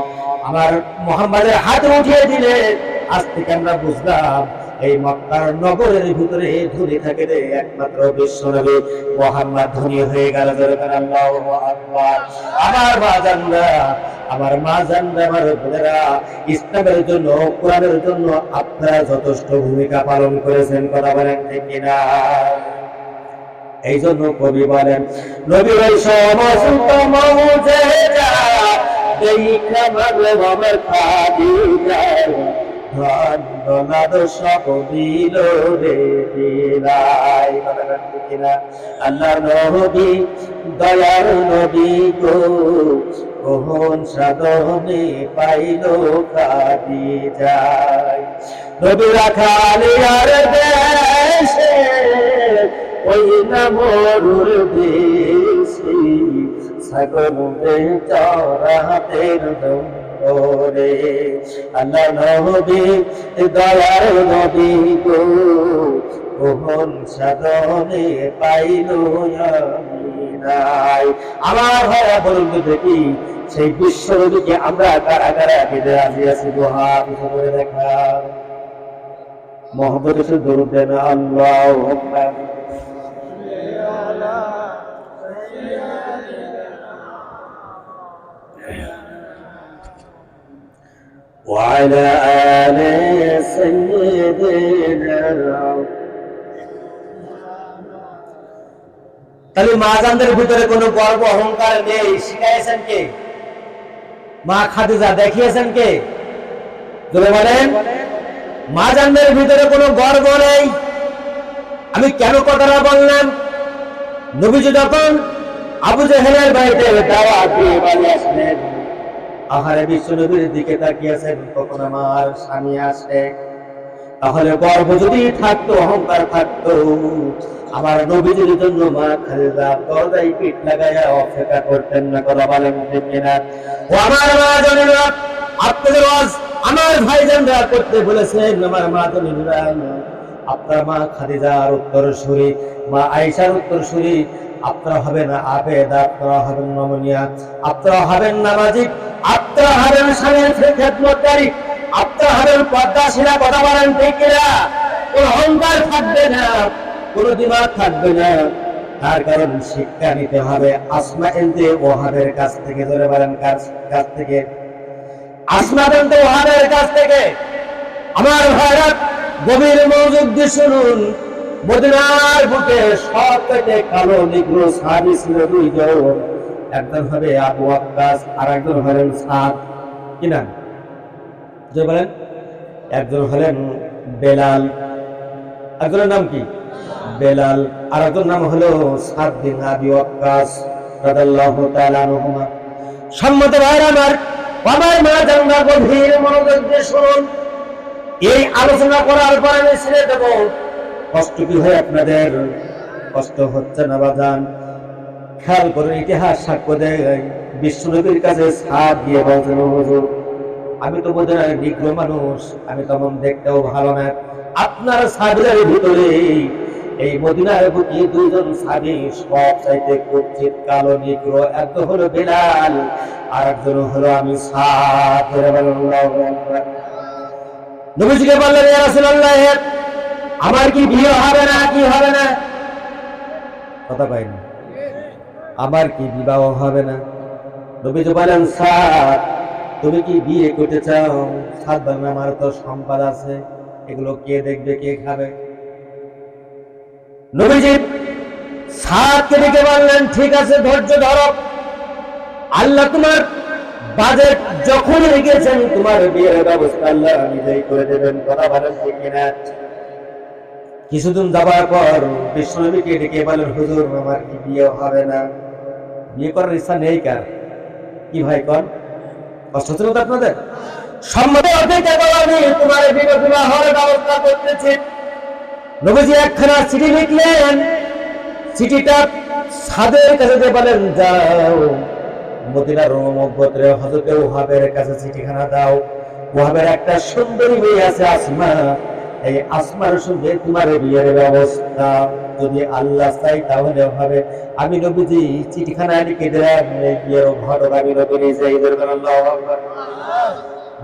আমার মুহাম্মাদের হাতে উঠিয়ে দিলে, আজ থেকে আমরা বুঝলাম এই মক্কার নগরের ভিতরে ধনী থাকে রে একমাত্র বিশ্বনবী মুহাম্মদ ধনী হয়ে গেল। আল্লাহু আকবার। আমার মা জানরা, আমার মা জানরা, আমার বোনেরা, ইসলামের জন্য, কোরআনের জন্য আপনারা যথেষ্ট ভূমিকা পালন করেছেন, কথা বলেন ঠিক কিনা? এই জন্য কবি বলেন, নবীর সমস্ত মুজিজা দেখা মাগলে আমার খাদিজা, ধন দৌলত সব দিল রে দিলাই, কথা বলেন ঠিক কিনা? আল্লাহর নবী, দয়ার নবী গো, কোন সাধনে পাইল খাদিজা। নবী রাখালি আর দেশে ওই না মরুর বেশি, ছাগলে চড়াতের দরে। আল্লাহ নবী, দয়ার নবী গো, কোন সাধনে পাইল আমি নাই। আমার ভাইরা বলুন তো দেখি, সেই বিশ্বনবীকে আমরা কারা কারা পেতে রাজি আছি? হাত করে দেখা, মোহাম্মদ এসে দরুদ দেন। আল্লাহুম্মা وعلى آل سيدنا তাহলে মাজানদের ভিতরে কোনো গর্ব অহংকার নেই, শিখাইছেন কে? মা খাদিজা দেখিয়েছেন কে? বলে বলেন, মাজানদের ভিতরে কোনো গর্ব নেই। আমি কেন কথাটা বললাম? নবীজি যখন আবু জেহেলের বাড়িতে দাওয়াত দিয়ে বাড়ি আসলেন, আহারে বিশ্ব নবীর দিকে তাকিয়েছেন, কখন আমার স্বামী আসে। তাহলে গর্ব যদি থাকতো, অহংকার থাকতো, আমার নবীজির জন্য মা খাদিজা দরজায় পিঠ লাগাইয়া অপেক্ষা করতেন না। কথা বলেন ঠিক কিনা? ও আমার মা জানেনা, আপনাদের ওয়াজ আমার ভাইজানরা করতে বলেছেন। আমার মা জানেনা, আপনার মা খাদিজার উত্তরসূরি, মা আয়েশার উত্তরসূরি আপনারা হবেন আবেদা, আপনারা হবেন নমনীয়া, আপনারা হবেন নামাজি, আপনারা হবেন স্বামীর খেদমতকারী, আপনারা হবেন পর্দাশীলা। কথা বলেন ঠিক কিনা? কোন অহংকার থাকবে না, কোন দিমাগ থাকবে না। তার কারণ শিক্ষা নিতে হবে আসমা ইনতে ওয়াহাবের কাছ থেকে। ধরে বলেন কাছ থেকে? আসমা ইনতে ওয়াহাবের কাছ থেকে। আমার ভাইরা গভীর মনোযোগ দিয়ে শুনুন। মদিনার বুকে সবচেয়ে কালো নিগ্রো সাহাবী ছিল দুইজন। একজন হবে আবু ওয়াক্কাস আর একজন হলেন সাদ। কি নাম? যে বলেন, একজন হলেন বেলাল, একজনের নাম কি? বেলাল, আর একজন নাম হলো সাদ বিন আবি ওয়াক্কাস রাদিয়াল্লাহু তাআলা আনহুমা। সম্মানিত ভাইরা আমার মা জানরা গভীর মনোযোগ দিয়ে শুনুন। এই আলোচনা করার পর আমি ছেড়ে দেব। কষ্ট কি হয় আপনাদের? কষ্ট হচ্ছে না বাজান? খেয়াল করে ইতিহাস সাক্ষ্য দেয়, বিশ্বনবীর কাছে সাদ দিয়ে বলছেন, হুজুর আমি তো মদিনার নিগ্রো মানুষ, আমি তেমন দেখতেও ভালো না। আপনার সাহাবীদের ভিতরে এই মদিনার বুকে দুইজন সাহাবী সব চাইতে কুৎসিত কালো নিগ্রো, একজন হলো বেলাল আর একজন হলো আমি সাদ। নবীজিকে বললেন, ইয়া রাসূলুল্লাহ আমার কি বিয়ে হবে না? কি হবে না? কথা পাইনি। আমার কি বিবাহ হবে না? নবীজি বলেন, সাদ তুমি কি বিয়ে করতে চাও? সাদ বলেন, আমার তো সম্পদ আছে, এগুলো কে দেখবে, কে খাবে? নবীজি সাদকে ডেকে বললেন, ঠিক আছে ধৈর্য ধরো, আল্লাহ তোমার বাজেট যখন রেখেছেন তোমার বিয়ের ব্যবস্থা আল্লাহ নিজেই করে দেবেন। কথা বলেন ঠিক কিনা? কিছুদিন যাবার পর বিশ্বনবীকে ডেকে বলেন, হুজুর আমার কি বিয়ে হবে না? বিয়ে করার ইচ্ছা নেই কার? কি ভাই কন? কষ্ট হচ্ছে না আপনাদের? সম্মত অপেক্ষা করো, আমি তোমার বিবাহের ব্যবস্থা করতেছি। নবীজি একখানা চিঠি লিখলেন। চিঠিটা সাদের কাছে দিয়ে বলেন, যাও মদিনার অমুক গোত্রে হযরত ওহাবের কাছে চিঠিখানা দাও। ওহাবের একটা সুন্দরী মেয়ে আছে আসমা, এই আসমার সঙ্গে তোমার বিয়ের ব্যবস্থা যদি আল্লাহ চাই তাহলে হবে। আমি নবীজি চিঠিখানা লিখে দিলাম, বিয়ের ঘটক আমি নবী নিজেই। আল্লাহু আকবার।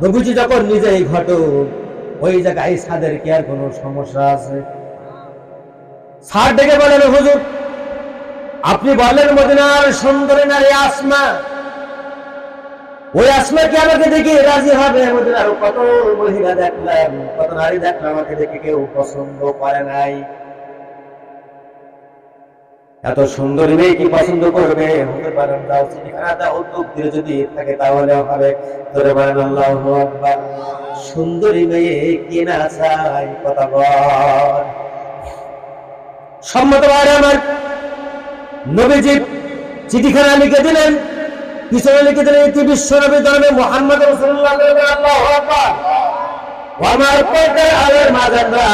নবীজি যখন নিজেই ঘটক, ওই জায়গায় সাদের কি আর কোনো সমস্যা আছে? সাদ ডেকে বলেন, হুজুর আপনি বলেন মদিনার সুন্দরী নারী আসমা, ওই আসমা কি আমাকে দেখে রাজি হবে? মদিনার কত মহিলা দেখলাম, কত নারী দেখলাম, আমাকে দেখে কেউ পছন্দ করে নাই। এত সুন্দরী মেয়ে কি পছন্দ করবে? হতে পারেন, দাও চিঠিখানা দাও, তকদির যদি থাকে তাহলে হবে। ধরে বলেন আল্লাহু আকবার। সুন্দরী মেয়ে কি না চাই? কথা বল। সম্মত ভাইরা আমার, নবীজি চিঠিখানা লিখে দিলেন, পিছনে লিখে দিলেন ইতি বিশ্বনবী জনাবে মুহাম্মদ রাসূলুল্লাহ। আল্লাহু আকবার। আমার পর্দার আলের মাঝানরা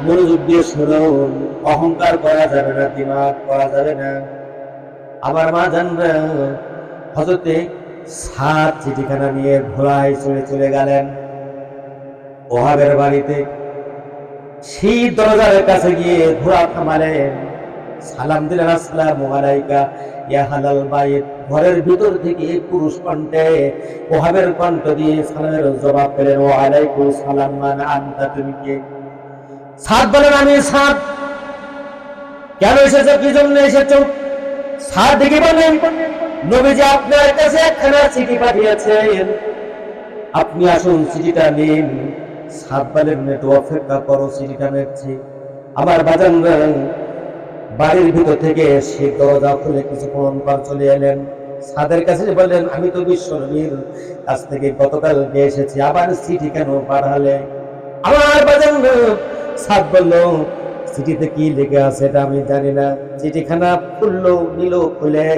মনোযোগ দিয়ে শুনুন। অহংকার করা যাবে না, দিমাগ করা যাবে না। আমার মাঝানরা হযরতে সাদ চিঠিখানা নিয়ে ঘোড়ায় চলে গেলেন ওহাবের বাড়িতে। সেই দরজার কাছে গিয়ে ঘোড়া থামালেন, সালাম দিলেন, আসসালামু আলাইকা ইয়া হালাল বাইত। ঘরের ভিতর থেকে পুরুষ কণ্ঠে ওহাবের কণ্ঠ দিয়ে সালামের জবাব পেলেন, ওয়া আলাইকুম সালাম, মান আনতা, তুমি কে? সাদ বলেন, আমি সাদ। কেন এসেছো? কি জন্য এসেছো? সাদ দেখে বলেন, নবীজি আপনার কাছে একখানা চিঠি পাঠিয়েছেন, আপনি আসুন চিঠিটা নিন। সাদ বলেন, একটু অপেক্ষা করো, চিঠিটা নিচ্ছি। আমার বাজানরা বাড়ির ভিতর থেকে সে দরজা খুলে কিছুক্ষণ পর চলে এলেন ছাদের কাছে, বললেন আমি তো বিশ্বনবীর কাছ থেকে গতকাল নিয়ে এসেছি, আবার চিঠি কেন পাঠালে? আমার বাজান ছাদ বলল, চিঠিতে কি লিখে আছে এটা আমি জানি না। চিঠিখানা খুললো, নিল, খুলে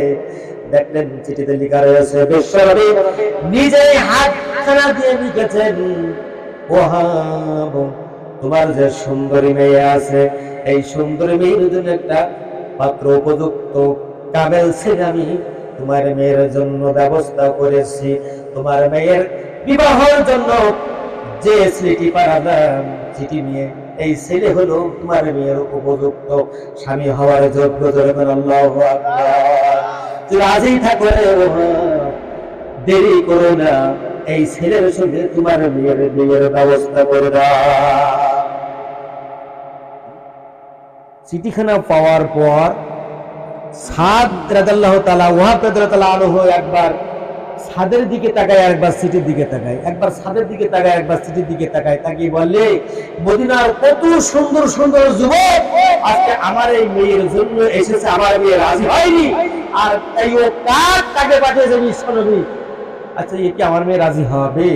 দেখলেন চিঠিতে লেখা রয়েছে, বিশ্বনবী নিজেই হাতখানা দিয়ে লিখেছেন, ওয়াহাব তোমার যে সুন্দরী মেয়ে আছে, এই সুন্দরী মেয়ের জন্য একটা পাত্র উপযুক্ত কামেল ছেলে আমি তোমার মেয়ের জন্য ব্যবস্থা করেছি। তোমার মেয়ের বিবাহের জন্য যে ছেলেটি পাঠালাম চিঠি নিয়ে, এই ছেলে হলো তোমার মেয়ের উপযুক্ত স্বামী হওয়ার যোগ্য। আল্লাহু আকবার। তুই রাজি থাকো, দেরি করো না, এই ছেলের সঙ্গে তোমার মেয়ের বিয়ের ব্যবস্থা করে দাও। চিঠিখানা পাওয়ার পর সাদ রাদিয়াল্লাহু তাআলা, ওয়াহাব রাদিয়াল্লাহু তাআলা আনহু একবার ছাদের দিকে তাকায়, একবার চিঠির দিকে তাকায়, একবার ছাদের দিকে তাকায়, একবার চিঠির দিকে তাকায়, তাকিয়ে বলে, মদিনার কত সুন্দর সুন্দর যুবক আজকে আমার এই মেয়ের জন্য এসেছে, আমার মেয়ে রাজি হয়নি, আর তাই ও কার তাকে পাঠিয়েছে বিশ্বনবী। আচ্ছা, এ কি আমার মেয়ে রাজি হবে?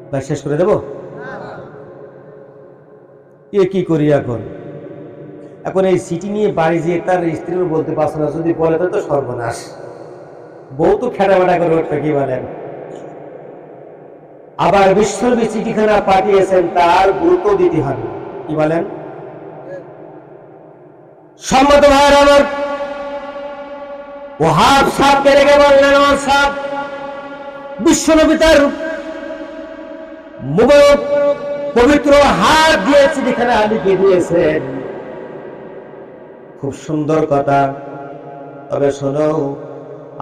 তা শেষ করে দেব? এ কি করি এখন? এখন এই চিঠি নিয়ে বাড়ি যেয়ে তার স্ত্রীও বলতে পারছে না, যদি বলে তো সর্বনাশ, বউ তো খেটাবাটা করে উঠবে, কি বলেন? আবার বিশ্বনবী চিঠিখানা পাঠিয়েছেন, তার গুরুত্ব দিতে হবে, কি বলেন? সম্মত ভাইয়ের আমার, ওয়াহাব সাহেবকে রেখে বললেন, ওয়াহাব সাহেব বিশ্বনবী তার মুবারক পবিত্র হাত দিয়ে চিঠিখানা লিখে দিয়েছেন। খুব সুন্দর কথা, তবে শোনো,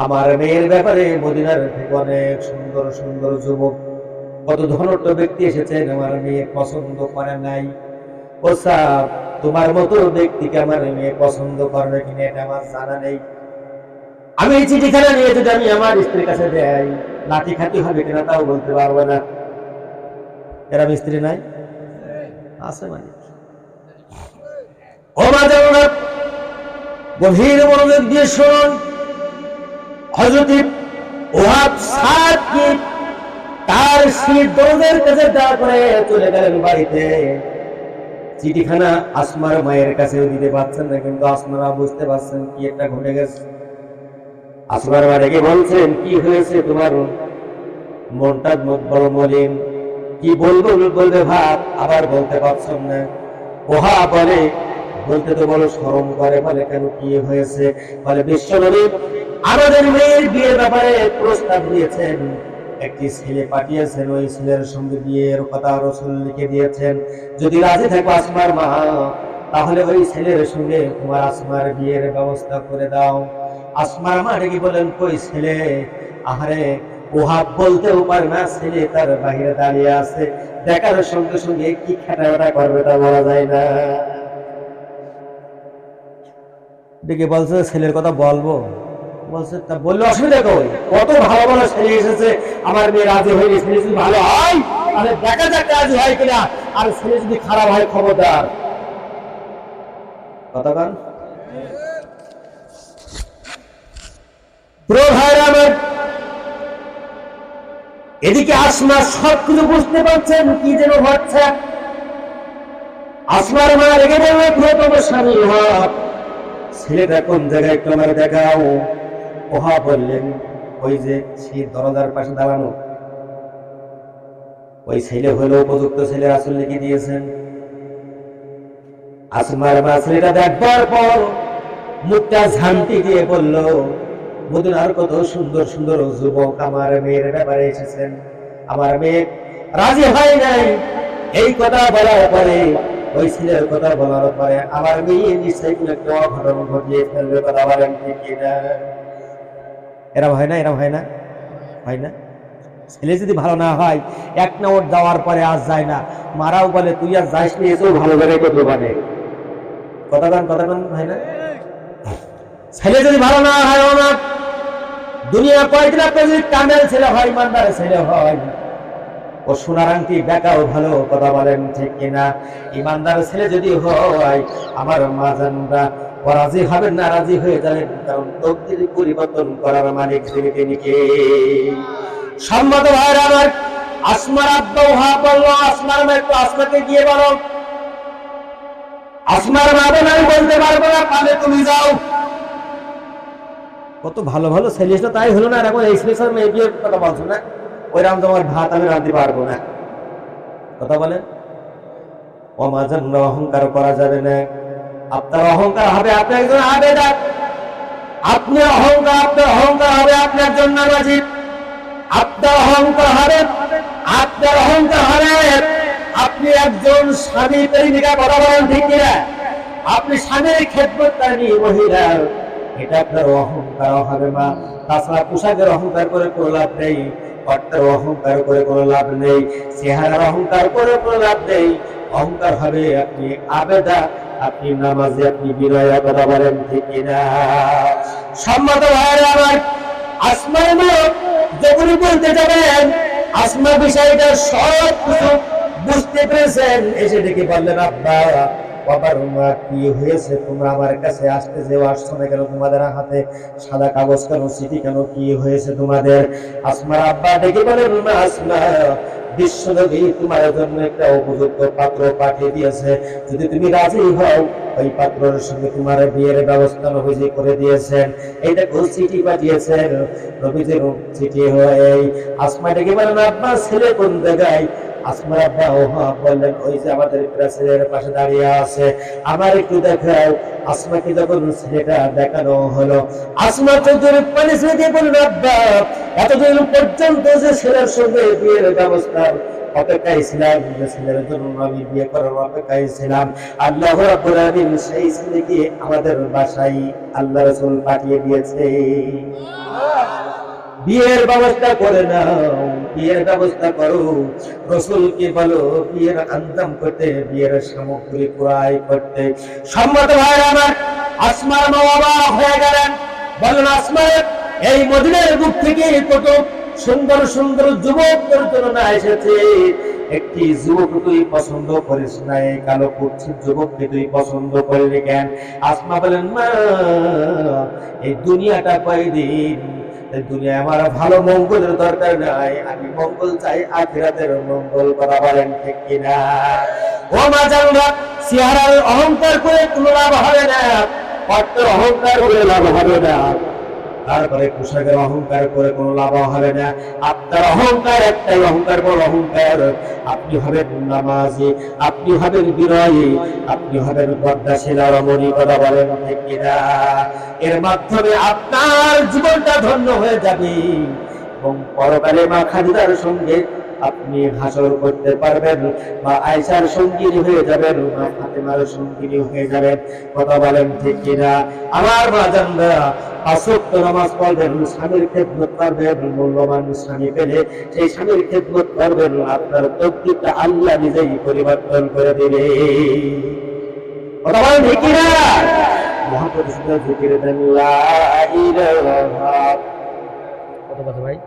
আমার মেয়ের ব্যাপারে মদিনার অনেক সুন্দর সুন্দর যুবক, কত ধনট্ট ব্যক্তি এসেছেন, আমার মেয়ে পছন্দ করে নাই। ও সাহেব, তোমার মতো ব্যক্তিকে আমার মেয়ে পছন্দ করবে কিনা এটা আমার জানা নেই। আমি এই চিঠিখানা নিয়ে যদি আমি আমার স্ত্রীর কাছে দেই, লাঠি খাটি হবে কিনা তাও বলতে পারবো না। এরা স্ত্রী নাই? আছে মানে। ও মা জগন্নাথ, গভীর মনোযোগ দিয়ে শুনুন। হযরত ওয়াহাব সাহেবকে তার শীত দরজার কাছে দাঁড় করে চলে গেলেন বাড়িতে। চিঠিখানা আসমার মায়ের কাছে দিতে পারছেন না, কিন্তু আসমারা বুঝতে পারছেন কি একটা ঘটে গেছে। আসমার মা ডেকে বলছেন, কি হয়েছে তোমার? মনটা বড় মলিন, কি বলবো বলবে ভাব, আবার বলতে পারছেন না। ওহা বলে, বলতে তো বড় শরম করে। বলে কেন, কি হয়েছে? বলে বিশ্বনবী আমাদের মেয়ের বিয়ের ব্যাপারে প্রস্তাব দিয়েছেন, একটি ছেলে পাঠিয়েছেন, ওই ছেলের সঙ্গে বিয়ের কথা রাসূল লিখে দিয়েছেন। যদি রাজি থাকো আসমার মা, তাহলে ওই ছেলের সঙ্গে তোমার আসমার বিয়ের ব্যবস্থা করে দাও। আসমার মা ডেকে বলেন, কই ছেলে? আহারে, ওহাব বলতেও পারে না, ছেলে তার বাহিরে দাঁড়িয়ে আছে, দেখার সঙ্গে সঙ্গে কি খেটাবেটা করবে তা বলা যায় না। ডেকে বলছে, ছেলের কথা বলবো? বলছে, তা বললে অসুবিধা কই? কত ভালো ভালো ছেলে এসেছে, আমার মেয়ে রাজি হয়নি। ছেলে যদি ভালো হয় তাহলে দেখা যাক রাজি হয় কিনা, আর ছেলে যদি খারাপ হয় খবরদার। কথা বল। এদিকে আসমা সবকিছু বুঝতে পারছেন, কি যেন হচ্ছে। আসমার মা রেগে বলবে, প্রিয়তম স্বামী ওয়াহাব, ছেলেটা কোন জায়গায় একটু আমার দেখাও। ওহাব বললেন, ওই যে সেই দরজার পাশে দাঁড়ানো, ওই ছেলে হলো উপযুক্ত ছেলে, রাসূল লিখে দিয়েছেন। আসমার মা ছেলেটা দেখবার পর মুখটা ঝামটি দিয়ে বলল, মদিনার কত সুন্দর সুন্দর যুবক আমার মেয়ের ব্যাপারে এসেছেন, আমার মেয়ে রাজি হয় নাই। এই কথা বলার পরে, ওই ছেলের কথা বলার পরে আমার মেয়ে নিশ্চয়ই কোনো একটা অঘটন ঘটিয়ে ফেলবে। কথা বলেন ঠিক কিনা? এরম হয় না? এরম হয় না? হয় না? ছেলে যদি ভালো না হয়, এক নম্বর যাওয়ার পরে আজ যায় না, মারাও বলে তুই আর যাইস নি, এসেও ভালো করে করতে পারে। কথা গান হয় না? ছেলে যদি ভালো না হয়, দুনিয়া কয়েকদিন আপনি যদি কামেল ছেলে হয়, ইমানদার ছেলে হয়, ও সোনার আংটি বেকাও ভালো, কথা বলেন ঠিক কিনা? ইমানদার ছেলে যদি হয়, আমার মা জানরা রাজি হবেন না, রাজি হয়ে যাবেন, কারণ তকদির পরিবর্তন করার মালিক তিনি কে? সম্মত ভাইরা আমার, আসমার আব্বা ওহা বলল, আসমার মা একটু আসমাকে গিয়ে বলো। আসমার মা বলে, আমি বলতে পারবো না, পালে তুমি যাও। কত ভালো ভালো ছেলে এসে তাই হলো না, আর এখন এই স্পেশাল মেয়ে বিয়ে কথা বলছো না, ওই রাম তোমার ভাত আমি রাঁধতে পারবো না, কথা বলেন। অমাজান্য অহংকার করা যাবে না। আপনার অহংকার হবে আপনি একজন আবেদক, আপনি অহংকার, আপনার অহংকার হবে আপনি একজন নামাজি, আপনার অহংকার হবে, আপনার অহংকার হবে আপনি একজন স্বামী প্রেমিকা, কথা বলেন ঠিক কিনা? আপনি স্বামীর খেদমতকারী মহিলা, এটা আপনার অহংকার হবে মা। তাছাড়া পোশাকের অহংকার করে কোনো লাভ নেই, অর্থের অহংকার করে কোনো লাভ নেই, চেহারার অহংকার করে কোনো লাভ নেই। অহংকার হবে আপনি আবেদা, আপনি নামাজে, আপনি বিনয়, কথা বলেন ঠিক কিনা? সম্মত ভাইরা আমার, আসমার লোক যখনই বলতে যাবেন, আসমা বিষয়টা সব কিছু বুঝতে পেরেছেন, এসে ডেকে বললেন, আব্বা বাবার মা কি হয়েছে, তোমরা আমার কাছে আসতে যেও, আসছো না কেন? তোমাদের হাতে সাদা কাগজ কেন, চিঠি কেন, কি হয়েছে তোমাদের? আসমার আব্বা ডেকে বলেন, আসমা বিশ্বনবী তোমার জন্য একটা উপযুক্ত পাত্র পাঠিয়ে দিয়েছে, যদি তুমি রাজি হও ওই পাত্রের সঙ্গে তোমার বিয়ের ব্যবস্থা নবীজি করে দিয়েছেন। এইটা কোন চিঠি পাঠিয়েছেন? নবীজির চিঠি হয়ে। আসমা ডেকে বলেন, আব্বা ছেলে কোন জায়গায়? আসমার আব্বা বললেন, ওই যে আমাদের প্রেসিডেন্টের পাশে দাঁড়িয়ে আছে, আমার একটু দেখাও। আসমাকে যখন ছেলেটা দেখানো হলো, আসমা চোখের পানি ছেড়ে দিয়ে বললেন, আব্বা এতদিন পর্যন্ত যে ছেলের সঙ্গে বিয়ের ব্যবস্থা অপেক্ষায় ছিলাম, যে ছেলের জন্য আমি বিয়ে করার অপেক্ষায় ছিলাম, আল্লাহ রাব্বুল আলামিন সেই ছেলেকে আমাদের বাসায় আল্লাহ রাসূল পাঠিয়ে দিয়েছে। বিয়ের ব্যবস্থা করে নাও, বিয়ের ব্যবস্থা করো, রাসূলকে বলো বিয়ের আঞ্জাম করতে, বিয়ের সামগ্রী ক্রয় করতে। সম্মত ভাইরা আমার, আসমার মা বাবা হয়ে গেলেন, বলেন আসমা এই মদিনার বুক থেকে কত সুন্দর সুন্দর যুবকদের তুলনা এসেছে, একটি যুবক তুই পছন্দ করিস না, এই কালো কুৎসিত যুবককে তুই পছন্দ করলি কেন? আসমা বলেন, মা এই দুনিয়াটা কয়দিন, দুনিয়া আমার ভালো মঙ্গলের দরকার নাই, আমি মঙ্গল চাই আখিরাতের মঙ্গল, কথা বলেন ঠিক কিনা? ও মা জানবা, চেহারার অহংকার করে কোনো লাভ হবে না, অর্থের অহংকার করে লাভ হবে না, তারপরে পোশাকের অহংকার করে কোনো লাভ হবে না। আপনার অহংকার একটাই অহংকার, বড় অহংকার, আপনি হবেন নামাজি, আপনি হবেন বিনয়ী, আপনি হবেন পর্দাশীলা রমণী, কথা বলেন ঠিক কিনা? এর মাধ্যমে আপনার জীবনটা ধন্য হয়ে যাবে এবং পরকালে মা খাদিজার সঙ্গে আপনি হাসর করতে পারবেন, মা আয়েশার সঙ্গিনী হয়ে যাবেন, মা ফাতেমার সঙ্গিনী হয়ে যাবেন, কথা বলেন ঠিক কিনা? আমার মা জানরা 5 ওয়াক্ত নামাজ পড়বেন, স্বামীর খেদমত করবেন, মূল্যবান স্বামী পেলে সেই স্বামীর খেদমত করবেন, আপনার তকদিরটা আল্লাহ নিজেই পরিবর্তন করে দেবে, কথা বলেন ঠিক কিনা? মহাপ্রতিষ্ঠিত জিকির দেন লা ইলাহা, কত কথা ভাই?